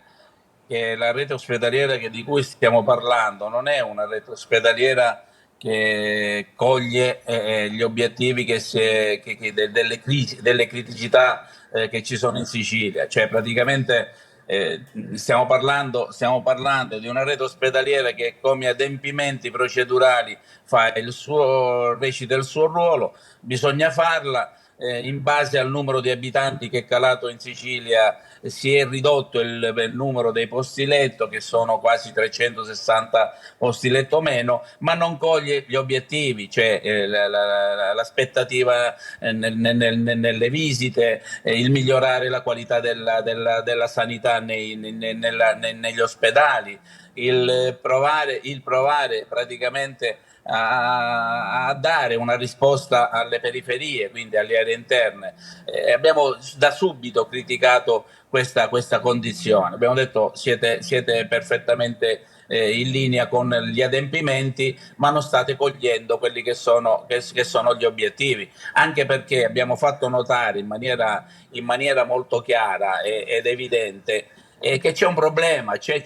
che la rete ospedaliera di cui stiamo parlando non è una rete ospedaliera che coglie gli obiettivi delle criticità che ci sono in Sicilia, cioè praticamente Stiamo parlando di una rete ospedaliera che come adempimenti procedurali recita il suo ruolo, bisogna farla. In base al numero di abitanti che è calato in Sicilia si è ridotto il numero dei posti letto, che sono quasi 360 posti letto meno, ma non coglie gli obiettivi, cioè l'aspettativa nelle visite, il migliorare la qualità della sanità negli ospedali, il provare praticamente a dare una risposta alle periferie, quindi alle aree interne. Abbiamo da subito criticato questa condizione. Abbiamo detto siete perfettamente in linea con gli adempimenti, ma non state cogliendo quelli che sono gli obiettivi, anche perché abbiamo fatto notare in maniera molto chiara ed evidente che c'è un problema, c'è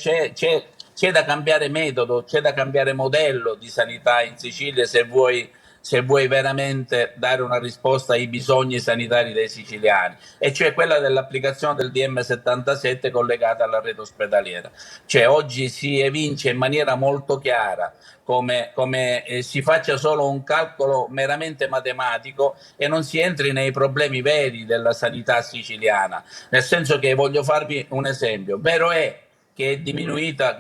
da cambiare metodo, c'è da cambiare modello di sanità in Sicilia se vuoi veramente dare una risposta ai bisogni sanitari dei siciliani, e cioè quella dell'applicazione del DM77 collegata alla rete ospedaliera. Cioè oggi si evince in maniera molto chiara come si faccia solo un calcolo meramente matematico e non si entri nei problemi veri della sanità siciliana, nel senso che, voglio farvi un esempio, vero è che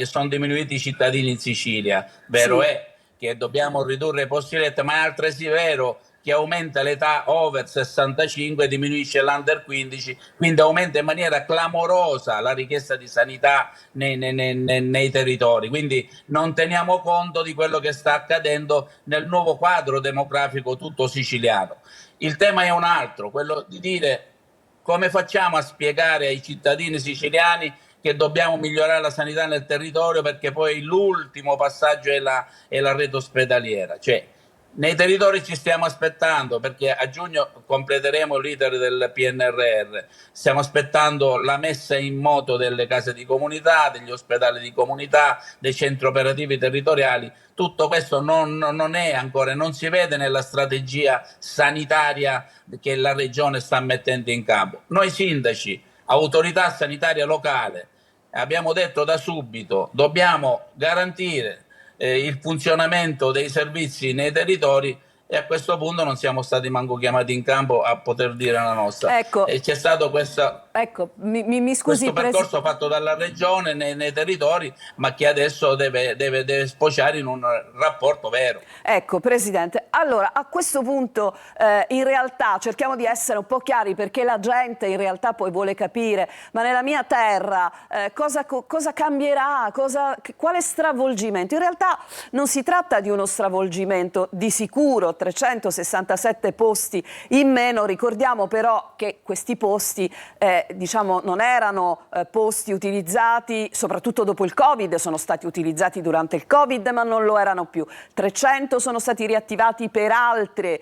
sono diminuiti i cittadini in Sicilia, vero
Sì.
è che dobbiamo ridurre i posti letto, ma è altresì vero che aumenta l'età over 65 e diminuisce l'under 15, quindi aumenta in maniera clamorosa la richiesta di sanità nei territori. Quindi non teniamo conto di quello che sta accadendo nel nuovo quadro demografico tutto siciliano. Il tema è un altro, quello di dire come facciamo a spiegare ai cittadini siciliani che dobbiamo migliorare la sanità nel territorio, perché poi l'ultimo passaggio è la rete ospedaliera. Cioè, nei territori ci stiamo aspettando, perché a giugno completeremo l'iter del PNRR, stiamo aspettando la messa in moto delle case di comunità, degli ospedali di comunità, dei centri operativi territoriali. Tutto questo non è ancora, non si vede nella strategia sanitaria che la Regione sta mettendo in campo. Noi sindaci, autorità sanitaria locale, abbiamo detto da subito, dobbiamo garantire il funzionamento dei servizi nei territori, e a questo punto non siamo stati manco chiamati in campo a poter dire la nostra.
Ecco.
E c'è stato
Ecco, mi scusi,
questo percorso fatto dalla Regione nei territori, ma che adesso deve sfociare in un rapporto vero.
Ecco, Presidente, allora a questo punto in realtà cerchiamo di essere un po' chiari, perché la gente in realtà poi vuole capire, ma nella mia terra cosa cambierà, quale stravolgimento? In realtà non si tratta di uno stravolgimento, di sicuro 367 posti in meno. Ricordiamo però che questi posti diciamo non erano posti utilizzati soprattutto dopo il Covid, sono stati utilizzati durante il Covid ma non lo erano più. 300 sono stati riattivati per altre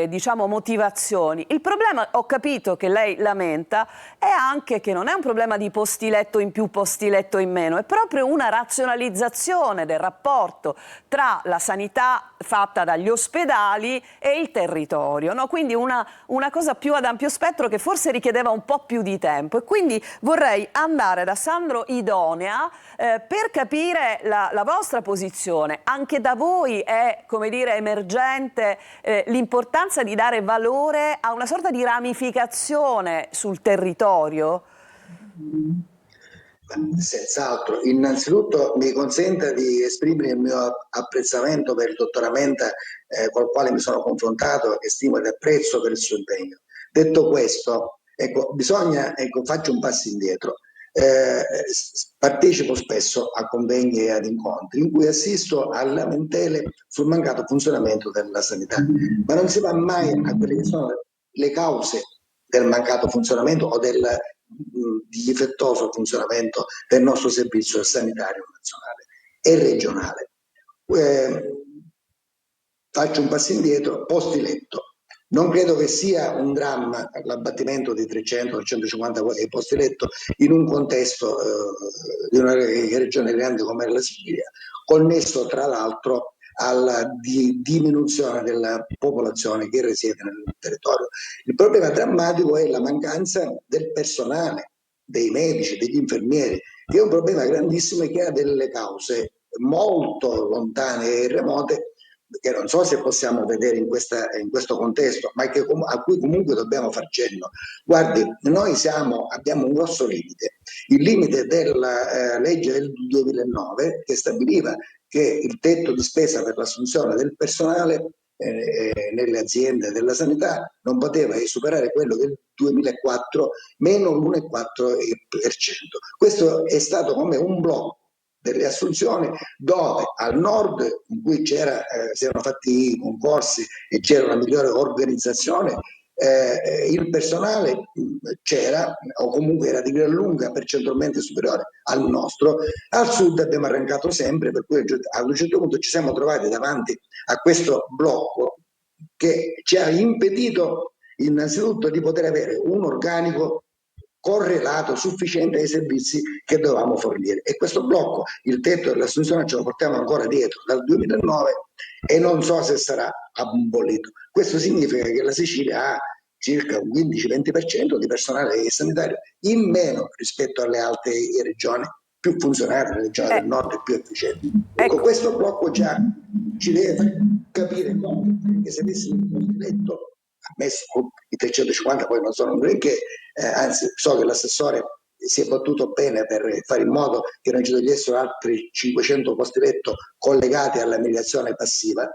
diciamo motivazioni. Il problema, ho capito che lei lamenta, è anche che non è un problema di posti letto in più, posti letto in meno, è proprio una razionalizzazione del rapporto tra la sanità fatta dagli ospedali e il territorio, no? Quindi una cosa più ad ampio spettro, che forse richiedeva un po' più di tempo. E quindi vorrei andare da Sandro Idonea per capire la vostra posizione. Anche da voi è, come dire, emergente l'importanza di dare valore a una sorta di ramificazione sul territorio?
Senz'altro. Innanzitutto mi consenta di esprimere il mio apprezzamento per il dottor Amenta, col quale mi sono confrontato, e stimo ed apprezzo per il suo impegno. Detto questo, faccio un passo indietro. Partecipo spesso a convegni e ad incontri in cui assisto a lamentele sul mancato funzionamento della sanità, ma non si va mai a quelle che sono le cause del mancato funzionamento o del difettoso funzionamento del nostro servizio sanitario nazionale e regionale. Faccio un passo indietro: posti letto. Non credo che sia un dramma l'abbattimento di 300-150 posti letto in un contesto di una regione grande come la Sicilia, connesso tra l'altro alla diminuzione della popolazione che risiede nel territorio. Il problema drammatico è la mancanza del personale dei medici, degli infermieri, che è un problema grandissimo e che ha delle cause molto lontane e remote, che non so se possiamo vedere in questo contesto, ma a cui comunque dobbiamo far cenno. Guardi, noi abbiamo un grosso limite, il limite della legge del 2009 che stabiliva che il tetto di spesa per l'assunzione del personale nelle aziende della sanità non poteva superare quello del 2004 meno l'1,4%. Questo è stato come un blocco delle assunzioni, dove al nord, in cui si erano fatti i concorsi e c'era una migliore organizzazione, il personale c'era, o comunque era di gran lunga percentualmente superiore al nostro. Al sud abbiamo arrancato sempre, per cui ad un certo punto ci siamo trovati davanti a questo blocco che ci ha impedito innanzitutto di poter avere un organico correlato sufficiente ai servizi che dovevamo fornire, e questo blocco, il tetto dell'assunzione, ce lo portiamo ancora dietro dal 2009 e non so se sarà abolito. Questo significa che la Sicilia ha circa un 15-20% di personale sanitario in meno rispetto alle altre regioni più funzionali, le regioni del nord e più efficienti. Ecco, questo blocco già ci deve capire come, perché se avessimo un posto letto, ammesso i 350 poi non sono un granché, anzi so che l'assessore si è battuto bene per fare in modo che non ci togliessero altri 500 posti letto collegati alla mediazione passiva,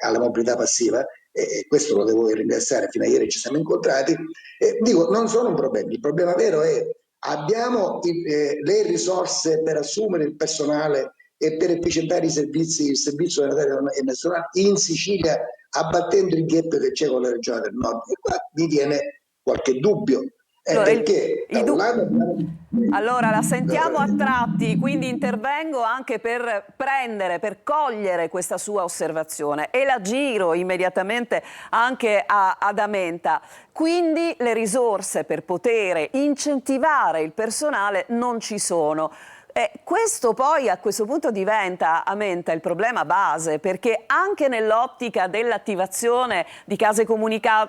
alla mobilità passiva, e questo lo devo ringraziare, fino a ieri ci siamo incontrati. Dico, non sono un problema, il problema vero è: abbiamo le risorse per assumere il personale e per efficientare il servizio sanitario e nazionale in Sicilia, abbattendo il gap che c'è con le regioni del nord? E qua mi viene qualche dubbio.
Allora,
perché da un lato
allora la sentiamo a tratti, quindi intervengo anche per cogliere questa sua osservazione e la giro immediatamente anche ad Amenta. Quindi le risorse per poter incentivare il personale non ci sono. Questo poi a questo punto diventa, Amenta, il problema base, perché anche nell'ottica dell'attivazione di case comunità,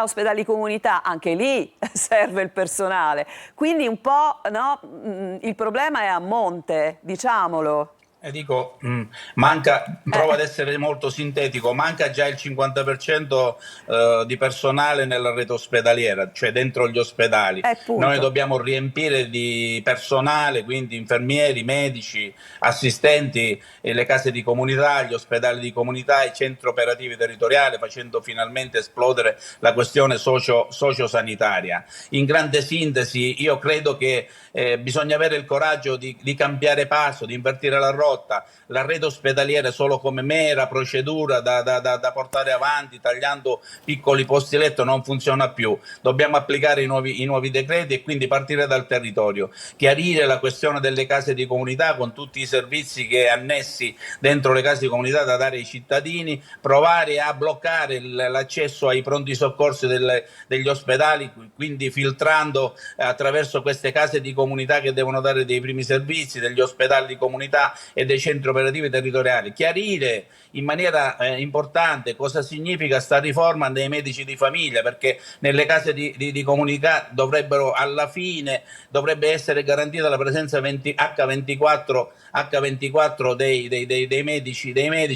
ospedali comunità, anche lì serve il personale. Quindi un po', no, il problema è a monte, diciamolo.
Dico, provo ad essere molto sintetico, manca già il 50% di personale nella rete ospedaliera, cioè dentro gli ospedali. Noi dobbiamo riempire di personale, quindi infermieri, medici, assistenti, le case di comunità, gli ospedali di comunità, i centri operativi territoriali, facendo finalmente esplodere la questione sociosanitaria. In grande sintesi, io credo che bisogna avere il coraggio di cambiare passo, di invertire la rotta. La rete ospedaliera solo come mera procedura da portare avanti tagliando piccoli posti letto non funziona più. Dobbiamo applicare i nuovi decreti e quindi partire dal territorio, chiarire la questione delle case di comunità con tutti i servizi che annessi dentro le case di comunità da dare ai cittadini, provare a bloccare l'accesso ai pronti soccorsi degli ospedali, quindi filtrando attraverso queste case di comunità che devono dare dei primi servizi, degli ospedali di comunità e dei centri operativi territoriali. Chiarire in maniera importante cosa significa sta riforma dei medici di famiglia, perché nelle case di comunità alla fine dovrebbe essere garantita la presenza H24 dei medici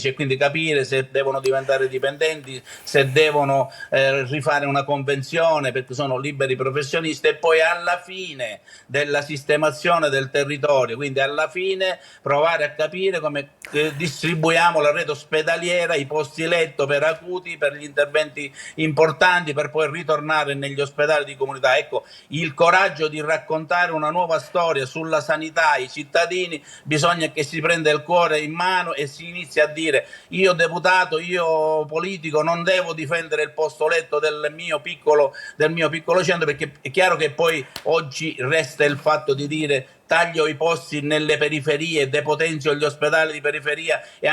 e quindi capire se devono diventare dipendenti, se devono rifare una convenzione perché sono liberi professionisti, e poi alla fine della sistemazione del territorio, quindi alla fine provare a capire come distribuiamo la rete ospedaliera, i posti letto per acuti, per gli interventi importanti, per poi ritornare negli ospedali di comunità. Ecco, il coraggio di raccontare una nuova storia sulla sanità ai cittadini, bisogna che si prenda il cuore in mano e si inizi a dire: io deputato, io politico non devo difendere il posto letto del mio piccolo centro, perché è chiaro che poi oggi resta il fatto di dire: taglio i posti nelle periferie, depotenzio gli ospedali di periferia e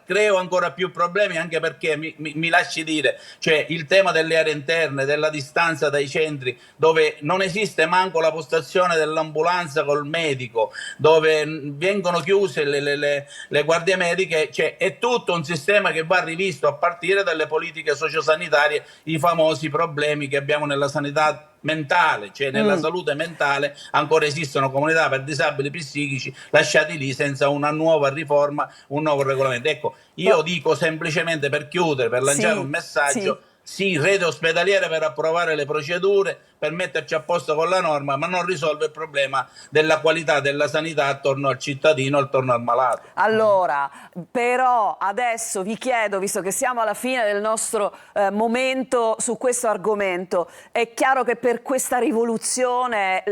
creo ancora più problemi, anche perché mi lasci dire, cioè il tema delle aree interne, della distanza dai centri, dove non esiste manco la postazione dell'ambulanza col medico, dove vengono chiuse le guardie mediche, cioè è tutto un sistema che va rivisto a partire dalle politiche sociosanitarie, i famosi problemi che abbiamo nella sanità mentale, cioè nella salute mentale ancora esistono comunità per disabili psichici lasciati lì senza una nuova riforma, un nuovo regolamento. Ecco, io dico semplicemente, per chiudere, per lanciare un messaggio: sì, rete ospedaliere per approvare le procedure, per metterci a posto con la norma, ma non risolve il problema della qualità della sanità attorno al cittadino, attorno al malato.
Allora, però adesso vi chiedo, visto che siamo alla fine del nostro momento su questo argomento, è chiaro che per questa rivoluzione,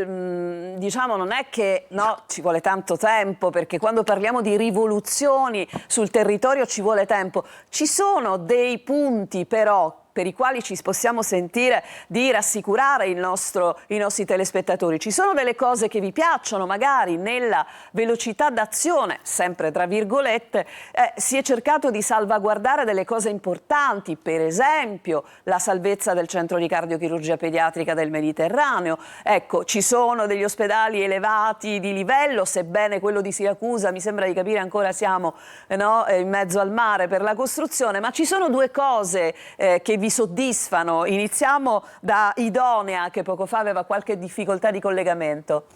diciamo, non è che ci vuole tanto tempo, perché quando parliamo di rivoluzioni sul territorio ci vuole tempo. Ci sono dei punti però per i quali ci possiamo sentire di rassicurare i nostri telespettatori. Ci sono delle cose che vi piacciono, magari nella velocità d'azione, sempre tra virgolette, si è cercato di salvaguardare delle cose importanti, per esempio la salvezza del centro di cardiochirurgia pediatrica del Mediterraneo. Ecco, ci sono degli ospedali elevati di livello, sebbene quello di Siracusa, mi sembra di capire, ancora siamo in mezzo al mare per la costruzione, ma ci sono due cose che vi soddisfano. Iniziamo da Idonea, che poco fa aveva qualche difficoltà di collegamento.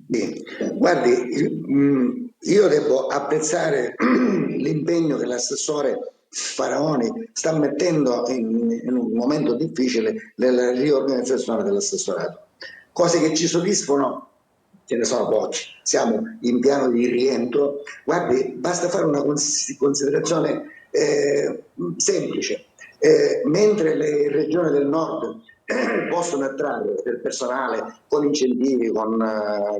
Sì. Guardi, io devo apprezzare l'impegno che l'assessore Faraoni sta mettendo in un momento difficile nella riorganizzazione dell'assessorato. Cose che ci soddisfano ce ne sono pochi. Siamo in piano di rientro. Guardi, basta fare una considerazione semplice. Mentre le regioni del nord possono attrarre del personale con incentivi, con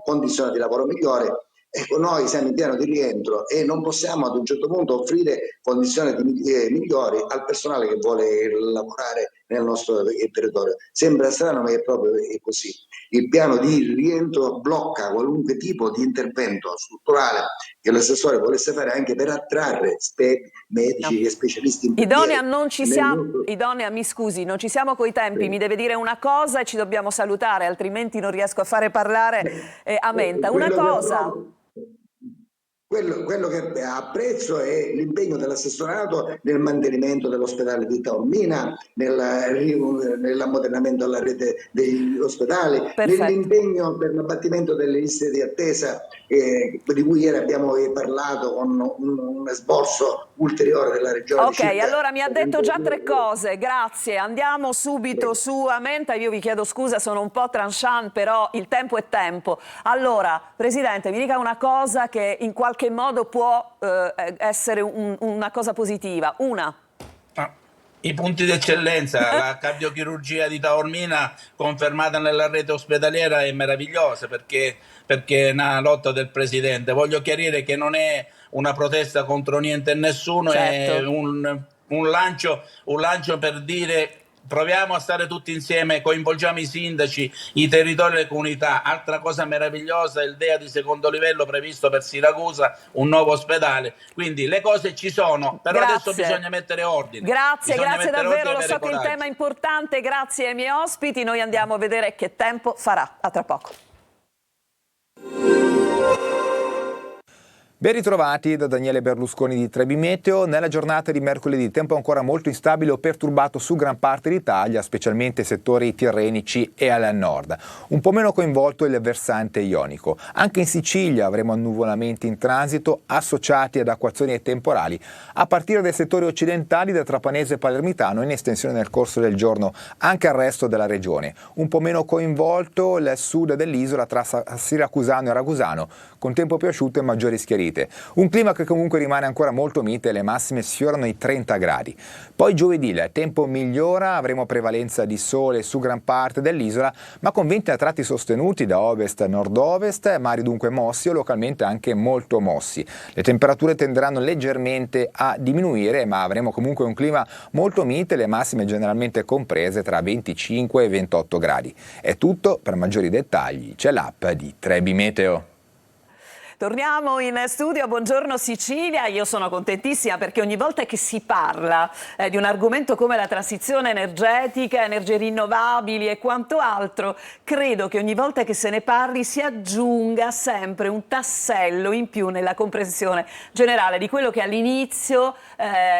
condizioni di lavoro migliori, ecco, noi siamo in piano di rientro e non possiamo ad un certo punto offrire condizioni migliori al personale che vuole lavorare nel nostro territorio. Sembra strano, ma è proprio così. Il piano di rientro blocca qualunque tipo di intervento strutturale che l'assessore volesse fare, anche per attrarre medici e specialisti.
Idonea, Idonea, mi scusi, non ci siamo coi tempi, mi deve dire una cosa e ci dobbiamo salutare, altrimenti non riesco a fare parlare a Menta. Una cosa.
Quello che apprezzo è l'impegno dell'assessorato nel mantenimento dell'ospedale di Taormina, nell'ammodernamento della rete degli ospedali, nell'impegno per l'abbattimento delle liste di attesa di cui ieri abbiamo parlato, con un esborso ulteriore della regione.
Ok, allora mi ha detto già tre cose, grazie. Andiamo subito su Amenta. Io vi chiedo scusa, sono un po' tranchant, però il tempo è tempo. Allora, Presidente, mi dica una cosa che in qualche modo può essere una cosa positiva.
I punti d'eccellenza, la cardiochirurgia di Taormina confermata nella rete ospedaliera è meravigliosa, perché è una lotta del Presidente. Voglio chiarire che non è una protesta contro niente e nessuno, certo. È un lancio per dire: proviamo a stare tutti insieme, coinvolgiamo i sindaci, i territori e le comunità. Altra cosa meravigliosa è il DEA di secondo livello previsto per Siracusa, un nuovo ospedale. Quindi le cose ci sono, però adesso bisogna mettere ordine.
Grazie davvero, lo so che il tema è importante. Grazie ai miei ospiti, noi andiamo a vedere che tempo farà. A tra poco.
Ben ritrovati da Daniele Berlusconi di Trebi Meteo. Nella giornata di mercoledì tempo ancora molto instabile o perturbato su gran parte d'Italia, specialmente settori tirrenici e al nord. Un po' meno coinvolto il versante ionico. Anche in Sicilia avremo annuvolamenti in transito associati ad acquazzoni e temporali, a partire dai settori occidentali da Trapanese e Palermitano, in estensione nel corso del giorno anche al resto della regione. Un po' meno coinvolto il sud dell'isola tra Siracusano e Ragusano, con tempo più asciutto e maggiori schiarite. Un clima che comunque rimane ancora molto mite, le massime sfiorano i 30 gradi. Poi giovedì il tempo migliora, avremo prevalenza di sole su gran parte dell'isola, ma con venti a tratti sostenuti da ovest a nord-ovest, mari dunque mossi o localmente anche molto mossi. Le temperature tenderanno leggermente a diminuire, ma avremo comunque un clima molto mite, le massime generalmente comprese tra 25 e 28 gradi. È tutto, per maggiori dettagli c'è l'app di Trebi Meteo.
Torniamo in studio, buongiorno Sicilia. Io sono contentissima perché ogni volta che si parla di un argomento come la transizione energetica, energie rinnovabili e quanto altro, credo che ogni volta che se ne parli si aggiunga sempre un tassello in più nella comprensione generale di quello che all'inizio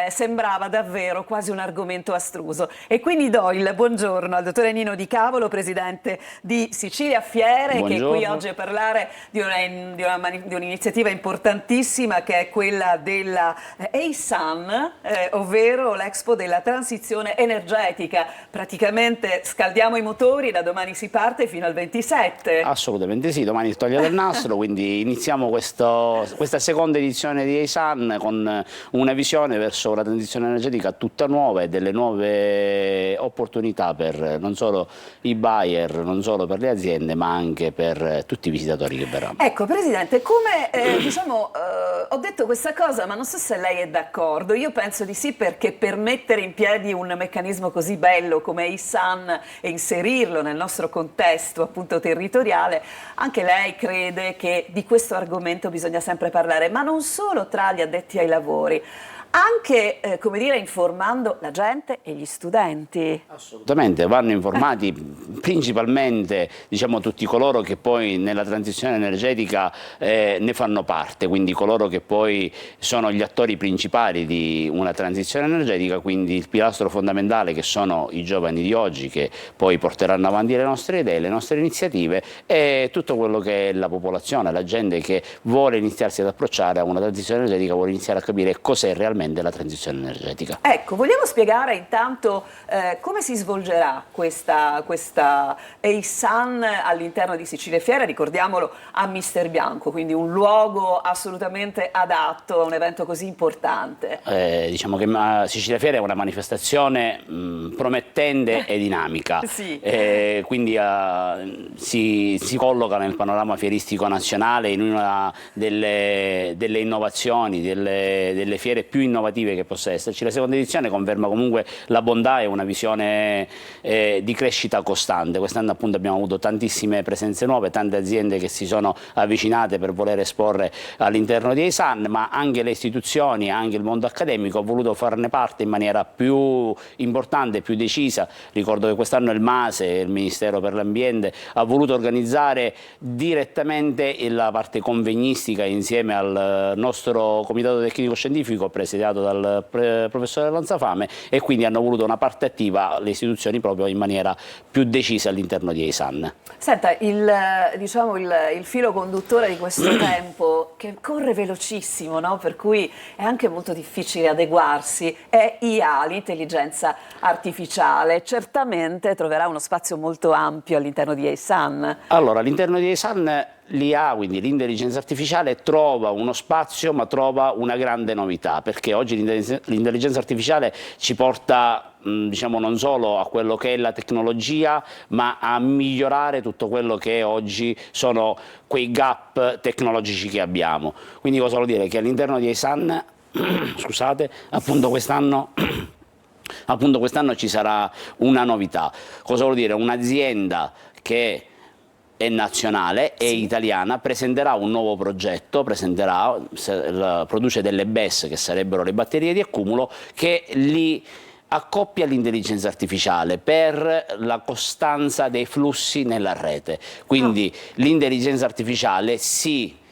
sembrava davvero quasi un argomento astruso. E quindi do il buongiorno al dottore Nino Di Cavolo, presidente di Sicilia Fiere,
Buongiorno.
che è qui oggi a parlare di un'iniziativa importantissima che è quella della EISAN, ovvero l'Expo della transizione energetica. Praticamente scaldiamo i motori, da domani si parte fino al 27.
Assolutamente sì, domani si toglie dal nastro, quindi iniziamo questa seconda edizione di EISAN con una visione verso una transizione energetica tutta nuova e delle nuove opportunità per non solo i buyer, non solo per le aziende, ma anche per tutti i visitatori che verranno.
Ecco, Presidente, come ho detto questa cosa, ma non so se lei è d'accordo. Io penso di sì, perché per mettere in piedi un meccanismo così bello come EISAN e inserirlo nel nostro contesto appunto territoriale, anche lei crede che di questo argomento bisogna sempre parlare, ma non solo tra gli addetti ai lavori, anche, come dire, informando la gente e gli studenti.
Assolutamente, vanno informati principalmente, diciamo, tutti coloro che poi nella transizione energetica ne fanno parte, quindi coloro che poi sono gli attori principali di una transizione energetica, quindi il pilastro fondamentale che sono i giovani di oggi che poi porteranno avanti le nostre idee, le nostre iniziative, e tutto quello che è la popolazione, la gente che vuole iniziarsi ad approcciare a una transizione energetica, vuole iniziare a capire cos'è realmente della transizione energetica.
Ecco, vogliamo spiegare intanto come si svolgerà questa EISAN all'interno di Sicilia Fiere, ricordiamolo, a Mister Bianco, quindi un luogo assolutamente adatto a un evento così importante.
Diciamo che Sicilia Fiere è una manifestazione promettente e dinamica,
Sì.
Quindi si colloca nel panorama fieristico nazionale in una delle innovazioni, delle fiere più innovative che possa esserci. La seconda edizione conferma comunque la bontà e una visione di crescita costante. Quest'anno appunto abbiamo avuto tantissime presenze nuove, tante aziende che si sono avvicinate per voler esporre all'interno di EISAN, ma anche le istituzioni, anche il mondo accademico ha voluto farne parte in maniera più importante, più decisa. Ricordo che quest'anno il MASE, il Ministero per l'Ambiente, ha voluto organizzare direttamente la parte convegnistica insieme al nostro comitato tecnico scientifico presiedato dal professore Lanzafame, e quindi hanno voluto una parte attiva le istituzioni proprio in maniera più decisa all'interno di EISAN.
Senta, il filo conduttore di questo tempo, che corre velocissimo, no? Per cui è anche molto difficile adeguarsi, è IA, l'intelligenza artificiale. Certamente troverà uno spazio molto ampio all'interno di EISAN.
Allora, all'interno di EISAN l'IA, quindi l'intelligenza artificiale, trova uno spazio, ma trova una grande novità, perché oggi l'intelligenza artificiale ci porta, diciamo, non solo a quello che è la tecnologia, ma a migliorare tutto quello che oggi sono quei gap tecnologici che abbiamo. Quindi cosa vuol dire? Che all'interno di EISAN, scusate, appunto quest'anno ci sarà una novità. Cosa vuol dire? Un'azienda che è nazionale, è italiana, presenterà un nuovo progetto, produce delle BESS, che sarebbero le batterie di accumulo, che li accoppia all'intelligenza artificiale per la costanza dei flussi nella rete. Quindi l'intelligenza artificiale si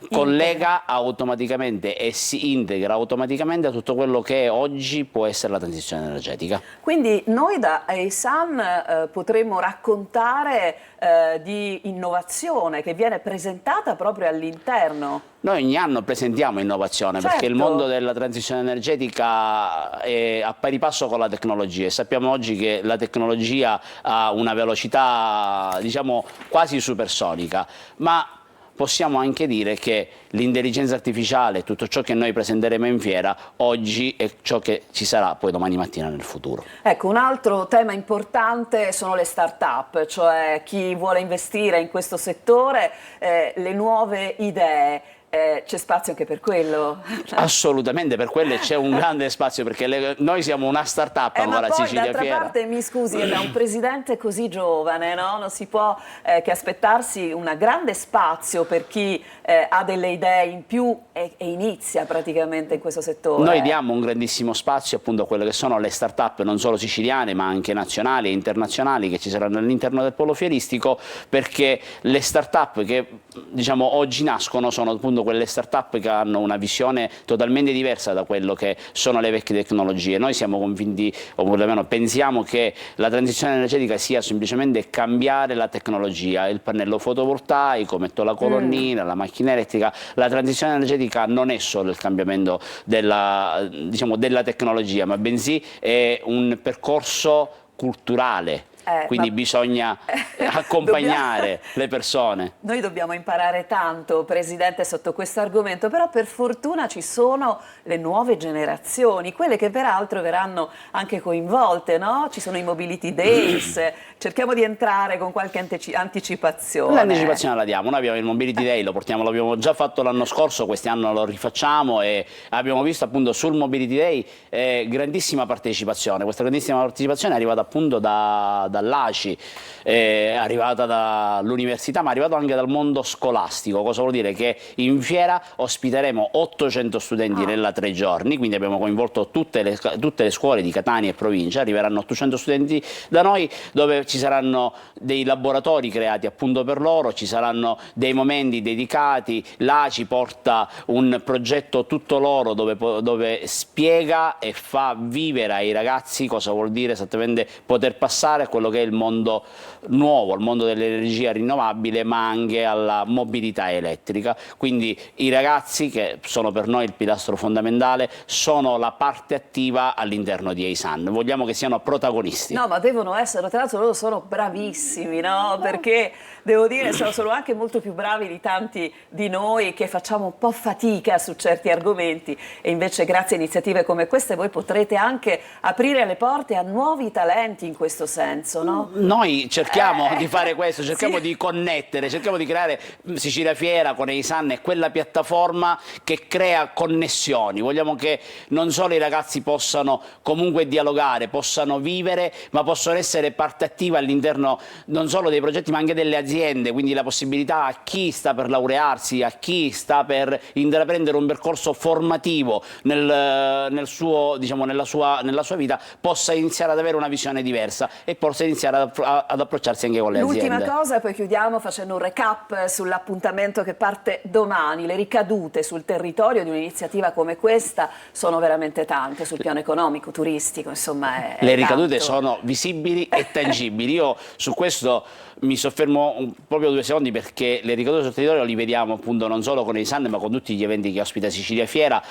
collega automaticamente e si integra automaticamente a tutto quello che oggi può essere la transizione energetica.
Quindi noi da EISAN potremmo raccontare di innovazione che viene presentata proprio all'interno.
Noi ogni anno presentiamo innovazione,
certo,
perché il mondo della transizione energetica è a pari passo con la tecnologia, e sappiamo oggi che la tecnologia ha una velocità, diciamo, quasi supersonica, ma possiamo anche dire che l'intelligenza artificiale, tutto ciò che noi presenteremo in fiera oggi, è ciò che ci sarà poi domani mattina nel futuro.
Ecco, un altro tema importante sono le start-up, cioè chi vuole investire in questo settore, le nuove idee. c'è spazio anche per quello.
Assolutamente, per quello c'è un grande spazio, perché noi siamo una start-up ancora a Sicilia
d'altra
Fiera.
parte, mi scusi, da un presidente così giovane, no? Non si può che aspettarsi un grande spazio per chi ha delle idee in più e inizia praticamente in questo settore.
Noi diamo un grandissimo spazio appunto a quelle che sono le start-up non solo siciliane ma anche nazionali e internazionali che ci saranno all'interno del polo fieristico, perché le start-up che diciamo oggi nascono sono appunto quelle start-up che hanno una visione totalmente diversa da quello che sono le vecchie tecnologie. Noi siamo convinti, o perlomeno pensiamo, che la transizione energetica sia semplicemente cambiare la tecnologia, il pannello fotovoltaico, metto la colonnina, la macchina elettrica. La transizione energetica non è solo il cambiamento della tecnologia, ma bensì è un percorso culturale. Quindi bisogna accompagnare le persone.
Noi dobbiamo imparare tanto, Presidente, sotto questo argomento, però per fortuna ci sono le nuove generazioni, quelle che peraltro verranno anche coinvolte, no? Ci sono i Mobility Days, cerchiamo di entrare con qualche anticipazione.
L'anticipazione la diamo, noi abbiamo il Mobility Day, l'abbiamo già fatto l'anno scorso, quest'anno lo rifacciamo e abbiamo visto appunto sul Mobility Day grandissima partecipazione. Questa grandissima partecipazione è arrivata appunto dall'ACI, è arrivata dall'università, ma è arrivata anche dal mondo scolastico. Cosa vuol dire? Che in fiera ospiteremo 800 studenti nella 3 giorni, quindi abbiamo coinvolto tutte le scuole di Catania e provincia, arriveranno 800 studenti da noi, dove ci saranno dei laboratori creati appunto per loro, ci saranno dei momenti dedicati, l'ACI porta un progetto tutto loro dove spiega e fa vivere ai ragazzi cosa vuol dire esattamente poter passare a quello che è il mondo nuovo, il mondo dell'energia rinnovabile, ma anche alla mobilità elettrica. Quindi i ragazzi, che sono per noi il pilastro fondamentale, sono la parte attiva all'interno di EISAN. Vogliamo che siano protagonisti.
No, ma devono essere, tra l'altro loro sono bravissimi, no? Perché devo dire sono anche molto più bravi di tanti di noi che facciamo un po' fatica su certi argomenti, e invece grazie a iniziative come queste voi potrete anche aprire le porte a nuovi talenti in questo senso, no?
Noi cerchiamo di fare questo, cerchiamo
sì.
di connettere, cerchiamo di creare Sicilia Fiera con EISAN, è quella piattaforma che crea connessioni. Vogliamo che non solo i ragazzi possano comunque dialogare, possano vivere, ma possono essere parte attiva all'interno non solo dei progetti ma anche delle aziende, quindi la possibilità a chi sta per laurearsi, a chi sta per intraprendere un percorso formativo nella sua vita, possa iniziare ad avere una visione diversa e possa iniziare ad approcciarsi anche con le aziende.
L'ultima cosa, e poi chiudiamo facendo un recap sull'appuntamento che parte domani. Le ricadute sul territorio di un'iniziativa come questa sono veramente tante, sul piano economico, turistico, insomma
le ricadute
tanto.
sono visibili e tangibili. Io su questo mi soffermo proprio 2 secondi, perché le ricadute sul territorio li vediamo appunto non solo con EISAN ma con tutti gli eventi che ospita Sicilia Fiera.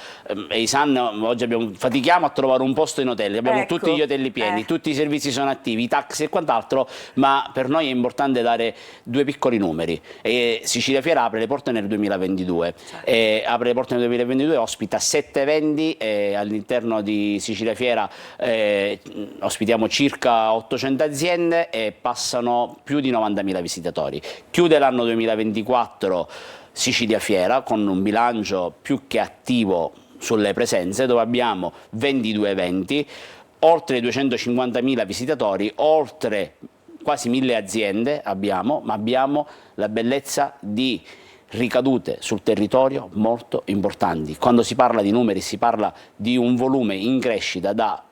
EISAN oggi fatichiamo a trovare un posto in hotel, abbiamo tutti gli hotel pieni, tutti i servizi sono attivi, i taxi e quant'altro, ma per noi è importante dare 2 piccoli numeri. Sicilia Fiera apre le porte nel 2022, apre le porte nel 2022, ospita 7 eventi, all'interno di Sicilia Fiera ospitiamo circa 800 aziende e passano più di 90.000 visitatori. Chiude l'anno 2024 Sicilia Fiera con un bilancio più che attivo sulle presenze, dove abbiamo 22 eventi, oltre 250.000 visitatori, oltre quasi 1.000 aziende ma abbiamo la bellezza di ricadute sul territorio molto importanti. Quando si parla di numeri si parla di un volume in crescita da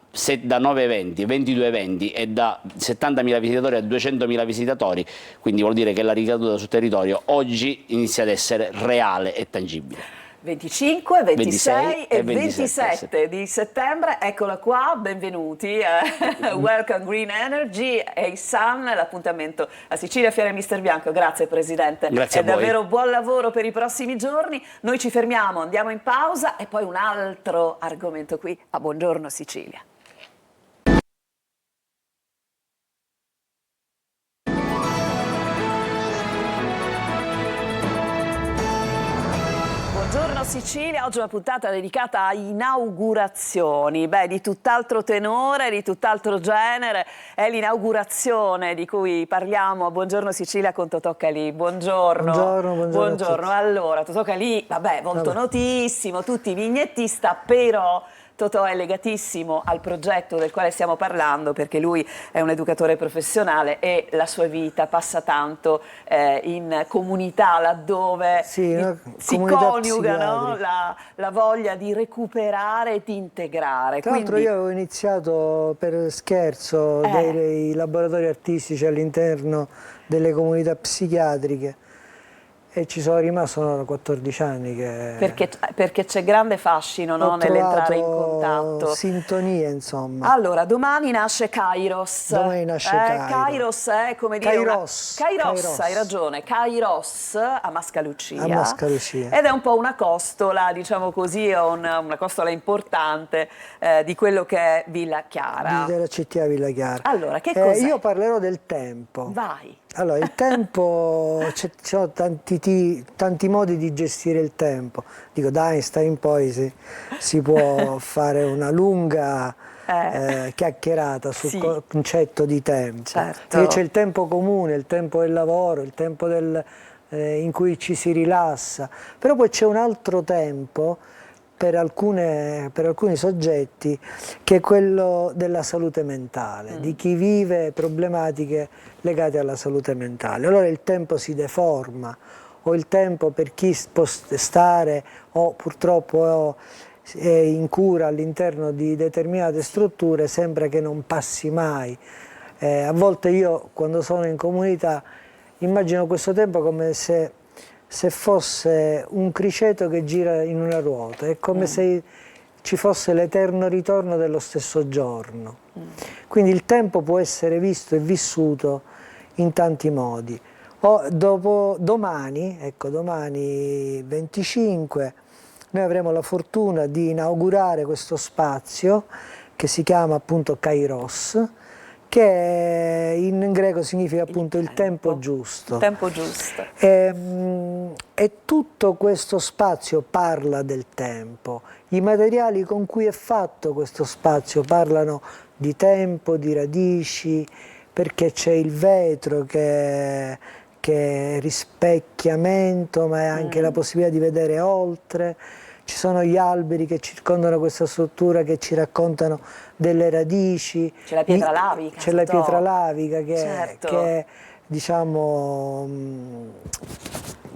9 eventi, 22 eventi e da 70.000 visitatori a 200.000 visitatori, quindi vuol dire che la ricaduta sul territorio oggi inizia ad essere reale e tangibile.
25, 26 e
27
27 di settembre, eccola qua, benvenuti, Welcome Green Energy, EISAN, l'appuntamento a Sicilia Fiera Mister Bianco. Grazie Presidente,
grazie a voi.
Davvero buon lavoro per i prossimi giorni. Noi ci fermiamo, andiamo in pausa e poi un altro argomento qui a Buongiorno Sicilia. Buongiorno Sicilia, oggi una puntata dedicata a inaugurazioni, di tutt'altro tenore, di tutt'altro genere, è l'inaugurazione di cui parliamo a Buongiorno Sicilia con Totò Calì. Buongiorno.
Buongiorno.
Allora, Totò Calì, volto notissimo, tutti vignettista, però Totò è legatissimo al progetto del quale stiamo parlando, perché lui è un educatore professionale e la sua vita passa tanto in comunità laddove si coniuga, no? la voglia di recuperare e di integrare.
Tra l'altro io avevo iniziato per scherzo dei laboratori artistici all'interno delle comunità psichiatriche. E ci sono rimasto 14 anni che...
Perché c'è grande fascino, no, nell'entrare in contatto.
Sintonia, insomma.
Allora, domani nasce Kairos. Kairos è come dire... Kairos, hai ragione. Kairos a Mascalucia. Ed è un po' una costola, diciamo così, una costola importante di quello che è Villa Chiara.
Della CTA Villa Chiara.
Allora, che cos'è?
Io parlerò del tempo.
Vai.
Allora, il tempo, ci sono tanti modi di gestire il tempo. Dico, da Einstein poi si può fare una lunga chiacchierata sul concetto di tempo.
Certo.
Perché c'è il tempo comune, il tempo del lavoro, il tempo in cui ci si rilassa. Però poi c'è un altro tempo per alcuni soggetti, che è quello della salute mentale, di chi vive problematiche legate alla salute mentale. Allora il tempo si deforma, o il tempo per chi può stare o purtroppo è in cura all'interno di determinate strutture sembra che non passi mai. A volte io, quando sono in comunità, immagino questo tempo come se fosse un criceto che gira in una ruota, è come se ci fosse l'eterno ritorno dello stesso giorno. Quindi il tempo può essere visto e vissuto in tanti modi. Domani 25, noi avremo la fortuna di inaugurare questo spazio che si chiama appunto Kairos, che in greco significa appunto il tempo giusto.
Il tempo giusto.
E tutto questo spazio parla del tempo. I materiali con cui è fatto questo spazio parlano di tempo, di radici, perché c'è il vetro che è rispecchiamento, ma è anche la possibilità di vedere oltre. Ci sono gli alberi che circondano questa struttura, che ci raccontano delle radici.
C'è la pietra lavica.
C'è la pietra lavica che è, diciamo,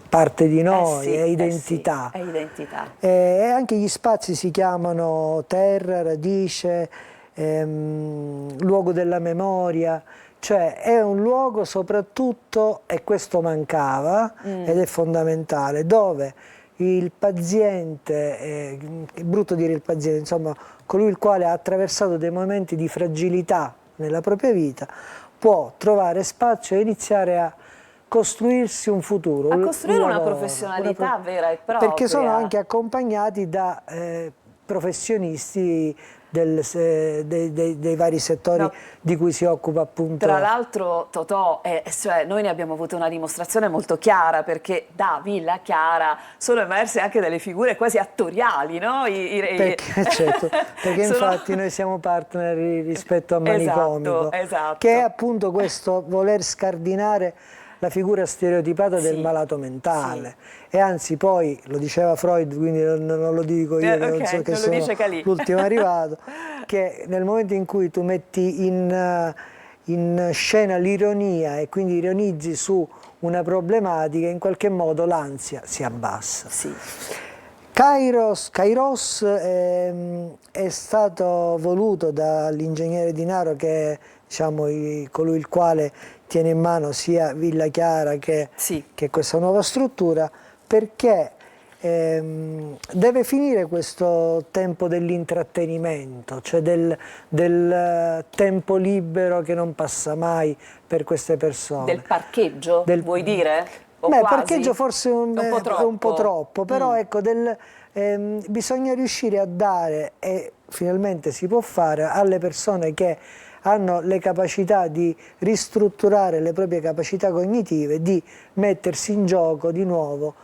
parte di noi, è identità.
È identità.
E anche gli spazi si chiamano terra, radice, luogo della memoria. Cioè è un luogo soprattutto, e questo mancava ed è fondamentale, dove il paziente, è brutto dire il paziente, insomma colui il quale ha attraversato dei momenti di fragilità nella propria vita, può trovare spazio e iniziare a costruirsi un futuro.
A costruire una professionalità vera e propria.
Perché sono anche accompagnati da professionisti dei vari settori di cui si occupa appunto.
Tra l'altro Totò, cioè, noi ne abbiamo avuto una dimostrazione molto chiara, perché da Villa Chiara sono emerse anche delle figure quasi attoriali, no?
Certo, perché infatti noi siamo partner rispetto a Manicomico,
esatto.
Che è appunto questo voler scardinare la figura stereotipata del malato mentale. E anzi poi, lo diceva Freud, quindi non lo dico io, non so che sono l'ultimo arrivato, che nel momento in cui tu metti in scena l'ironia e quindi ironizzi su una problematica, in qualche modo l'ansia si abbassa. Kairos è stato voluto dall'ingegnere Di Naro, che è, diciamo, colui il quale tiene in mano sia Villa Chiara che questa nuova struttura, perché deve finire questo tempo dell'intrattenimento, cioè del tempo libero che non passa mai per queste persone.
Del parcheggio, vuoi dire?
Beh, parcheggio forse è un po' troppo, però ecco, bisogna riuscire a dare, e finalmente si può fare, alle persone che hanno le capacità di ristrutturare le proprie capacità cognitive, di mettersi in gioco di nuovo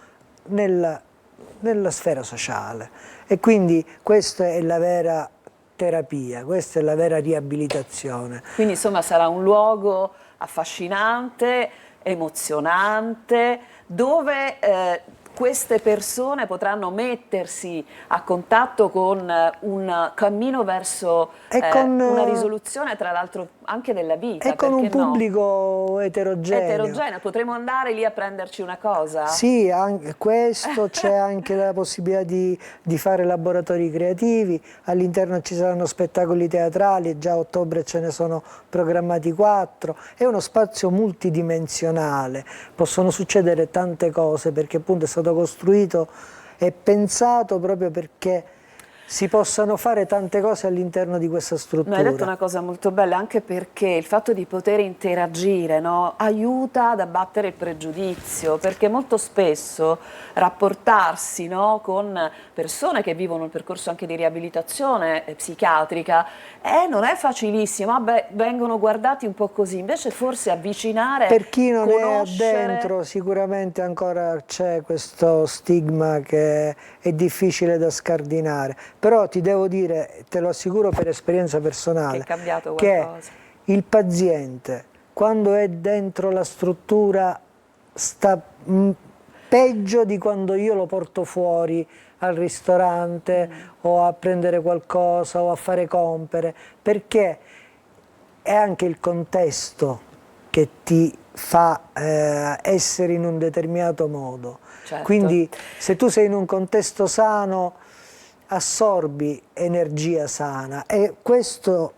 nella sfera sociale. E quindi questa è la vera terapia, questa è la vera riabilitazione.
Quindi insomma sarà un luogo affascinante, emozionante, dove queste persone potranno mettersi a contatto con un cammino verso una risoluzione, tra l'altro anche della vita.
E con un
perché no?
pubblico eterogeneo.
Potremo andare lì a prenderci una cosa?
Sì, anche questo, c'è anche la possibilità di fare laboratori creativi, all'interno ci saranno spettacoli teatrali, già a ottobre ce ne sono programmati 4, è uno spazio multidimensionale, possono succedere tante cose perché appunto è stato costruito e pensato proprio perché si possano fare tante cose all'interno di questa struttura.
No, hai detto una cosa molto bella, anche perché il fatto di poter interagire, no, aiuta ad abbattere il pregiudizio, perché molto spesso rapportarsi, no, con persone che vivono un percorso anche di riabilitazione psichiatrica non è facilissimo, vengono guardati un po' così, invece forse avvicinare,
per chi non
conoscere...
è addentro sicuramente ancora c'è questo stigma che è difficile da scardinare. Però ti devo dire, te lo assicuro per esperienza personale,
che è cambiato
che
qualcosa.
Il paziente, quando è dentro la struttura, sta peggio di quando io lo porto fuori al ristorante o a prendere qualcosa o a fare compere, perché è anche il contesto che ti fa essere in un determinato modo.
Certo.
Quindi se tu sei in un contesto sano, assorbi energia sana e questa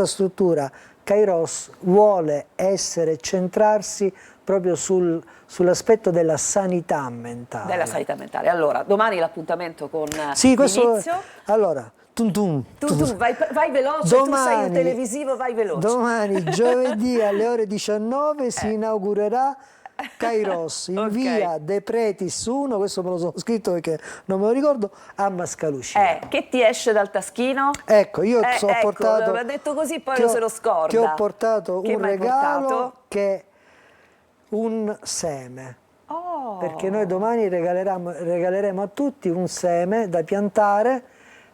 struttura Kairos vuole centrarsi proprio sull'aspetto della sanità mentale.
Della sanità mentale. Allora, domani l'appuntamento con
sì, questo,
l'inizio.
Allora, tu,
vai veloce,
domani,
tu sei un televisivo, vai veloce.
Domani, giovedì alle ore 19 si inaugurerà Kairos in via De Pretis 1, questo me lo sono scritto perché non me lo ricordo, a Mascalucia.
Che ti esce dal taschino?
Ecco, io ho portato...
l'ha detto così, poi se lo scorda.
Che ho portato un regalo
portato?
che è un seme.
Oh.
Perché noi domani regaleremo a tutti un seme da piantare,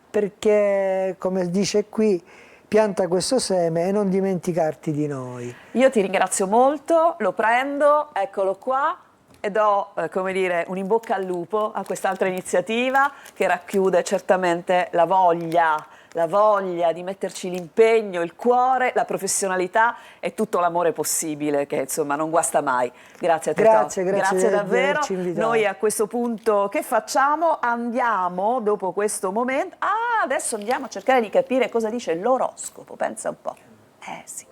perché, come dice qui, pianta questo seme e non dimenticarti di noi.
Io ti ringrazio molto, lo prendo, eccolo qua, e do, come dire, un in bocca al lupo a quest'altra iniziativa che racchiude certamente la voglia di metterci l'impegno, il cuore, la professionalità e tutto l'amore possibile, che insomma non guasta mai. Grazie a te. Grazie davvero. Noi a questo punto che facciamo? Andiamo, dopo questo momento, adesso andiamo a cercare di capire cosa dice l'oroscopo, pensa un po'. Sì.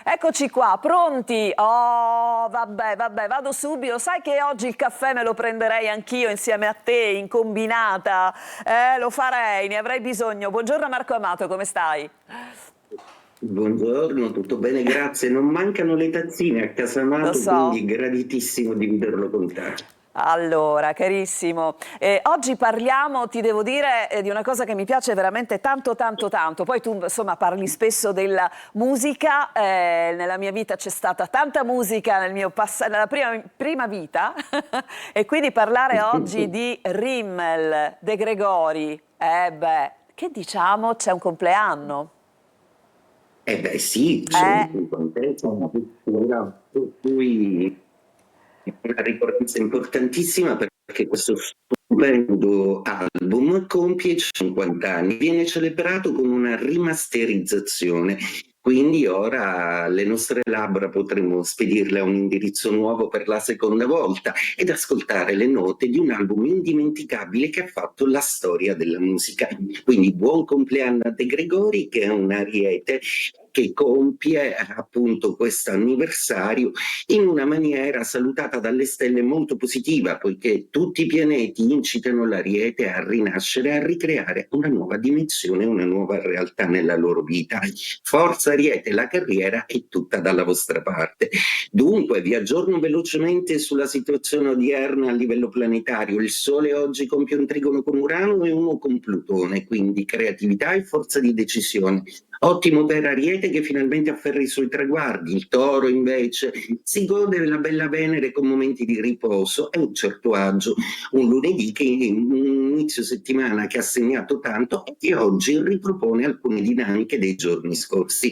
Eccoci qua, pronti? Oh, vabbè, vado subito. Sai che oggi il caffè me lo prenderei anch'io insieme a te, in combinata? Lo farei, ne avrei bisogno. Buongiorno Marco Amato, come stai?
Buongiorno, tutto bene, grazie. Non mancano le tazzine a casa Amato, quindi graditissimo di vederlo con te.
Allora, carissimo, oggi parliamo, ti devo dire, di una cosa che mi piace veramente tanto. Poi tu, insomma, parli spesso della musica, nella mia vita c'è stata tanta musica nella prima vita e quindi parlare oggi di Rimmel, De Gregori, che diciamo, c'è un compleanno?
Sì, sono in contesto, per cui una ricorrenza importantissima perché questo stupendo album compie 50 anni, viene celebrato con una rimasterizzazione, quindi ora le nostre labbra potremo spedirle a un indirizzo nuovo per la seconda volta ed ascoltare le note di un album indimenticabile che ha fatto la storia della musica. Quindi buon compleanno a De Gregori, che è un ariete che compie appunto questo anniversario in una maniera salutata dalle stelle molto positiva, poiché tutti i pianeti incitano l'Ariete a rinascere, a ricreare una nuova dimensione, una nuova realtà nella loro vita. Forza Ariete, la carriera è tutta dalla vostra parte. Dunque vi aggiorno velocemente sulla situazione odierna a livello planetario. Il Sole oggi compie un trigono con Urano e uno con Plutone, quindi creatività e forza di decisione. Ottimo per Ariete che finalmente afferra i suoi traguardi. Il Toro invece si gode della bella Venere con momenti di riposo e un certo agio. Un lunedì che un inizio settimana che ha segnato tanto e che oggi ripropone alcune dinamiche dei giorni scorsi.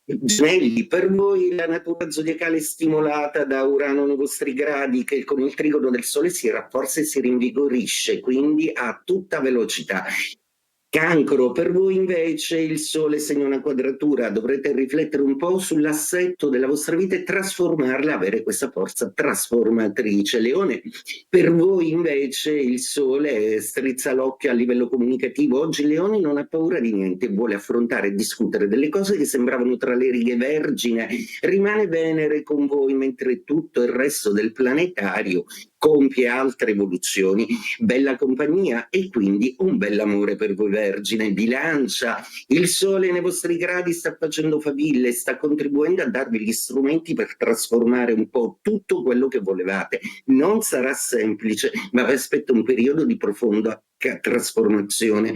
Gemelli, per voi la natura zodiacale è stimolata da Urano nei vostri gradi che con il trigono del Sole si rafforza e si rinvigorisce, quindi a tutta velocità. Cancro, per voi invece il Sole segna una quadratura, dovrete riflettere un po' sull'assetto della vostra vita e trasformarla, avere questa forza trasformatrice. Leone, per voi invece il Sole strizza l'occhio a livello comunicativo. Oggi Leone non ha paura di niente, vuole affrontare e discutere delle cose che sembravano tra le righe Vergine. Rimane Venere con voi mentre tutto il resto del planetario compie altre evoluzioni. Bella compagnia e quindi un bell'amore per voi Vergine. Bilancia, il Sole nei vostri gradi sta facendo faville, sta contribuendo a darvi gli strumenti per trasformare un po' tutto quello che volevate. Non sarà semplice, ma vi aspetta un periodo di profonda trasformazione.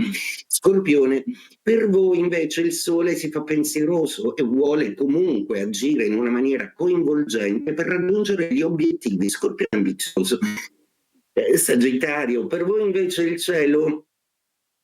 Scorpione, per voi invece il Sole si fa pensieroso e vuole comunque agire in una maniera coinvolgente per raggiungere gli obiettivi. Scorpione ambizioso. Sagittario, per voi invece il cielo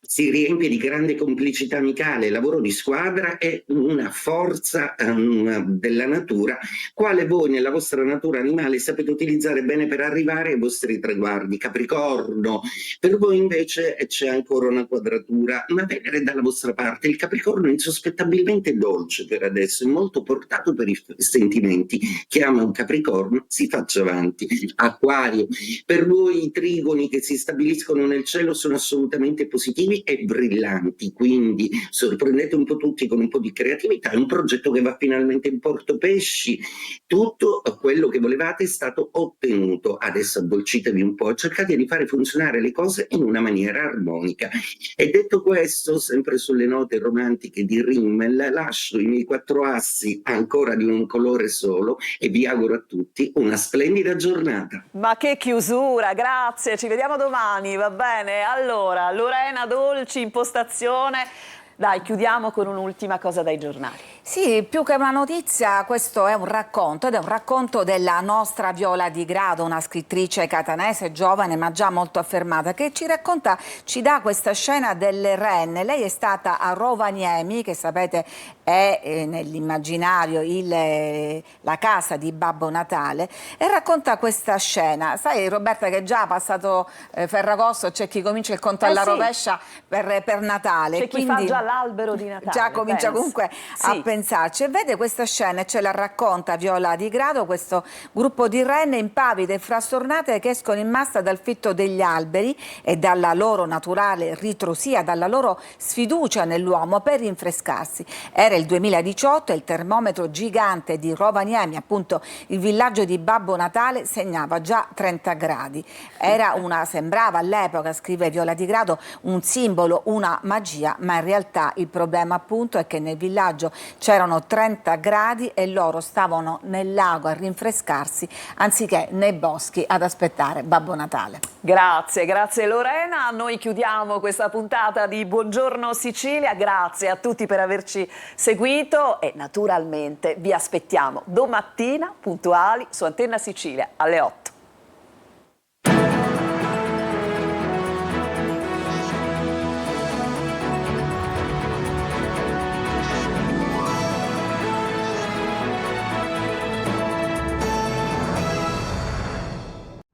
si riempie di grande complicità amicale, lavoro di squadra e una forza della natura, quale voi nella vostra natura animale sapete utilizzare bene per arrivare ai vostri traguardi. Capricorno, per voi invece c'è ancora una quadratura, ma Venere dalla vostra parte. Il Capricorno è insospettabilmente dolce per adesso, è molto portato per i sentimenti. Chi ama un Capricorno si faccia avanti. Acquario, per voi i trigoni che si stabiliscono nel cielo sono assolutamente positivi e brillanti, quindi sorprendete un po' tutti con un po' di creatività. È un progetto che va finalmente in porto pesci, tutto quello che volevate è stato ottenuto. Adesso addolcitevi un po', cercate di fare funzionare le cose in una maniera armonica. E detto questo, sempre sulle note romantiche di Rimmel, lascio i miei 4 assi ancora di un colore solo e vi auguro a tutti una splendida giornata.
Ma che chiusura, grazie, ci vediamo domani, va bene? Allora, Lorena Dolci, impostazione. Dai, chiudiamo con un'ultima cosa dai giornali.
Sì, più che una notizia, questo è un racconto, ed è un racconto della nostra Viola Di Grado, una scrittrice catanese giovane ma già molto affermata, che ci racconta, ci dà questa scena delle renne. Lei è stata a Rovaniemi, che sapete è nell'immaginario la casa di Babbo Natale, e racconta questa scena. Sai Roberta che già passato Ferragosto c'è chi comincia il conto alla rovescia per Natale.
C'è chi fa già l'albero di Natale.
Già comincia comunque a pensarci, e vede questa scena e ce la racconta Viola Di Grado, questo gruppo di renne impavide e frastornate che escono in massa dal fitto degli alberi e dalla loro naturale ritrosia, dalla loro sfiducia nell'uomo per rinfrescarsi. Era il 2018 e il termometro gigante di Rovaniemi, appunto il villaggio di Babbo Natale, segnava già 30 gradi. Sembrava all'epoca, scrive Viola Di Grado, un simbolo, una magia, ma in realtà il problema appunto è che nel villaggio c'erano 30 gradi e loro stavano nel lago a rinfrescarsi anziché nei boschi ad aspettare Babbo Natale.
Grazie, grazie Lorena. Noi chiudiamo questa puntata di Buongiorno Sicilia. Grazie a tutti per averci seguito e naturalmente vi aspettiamo domattina puntuali su Antenna Sicilia alle 8.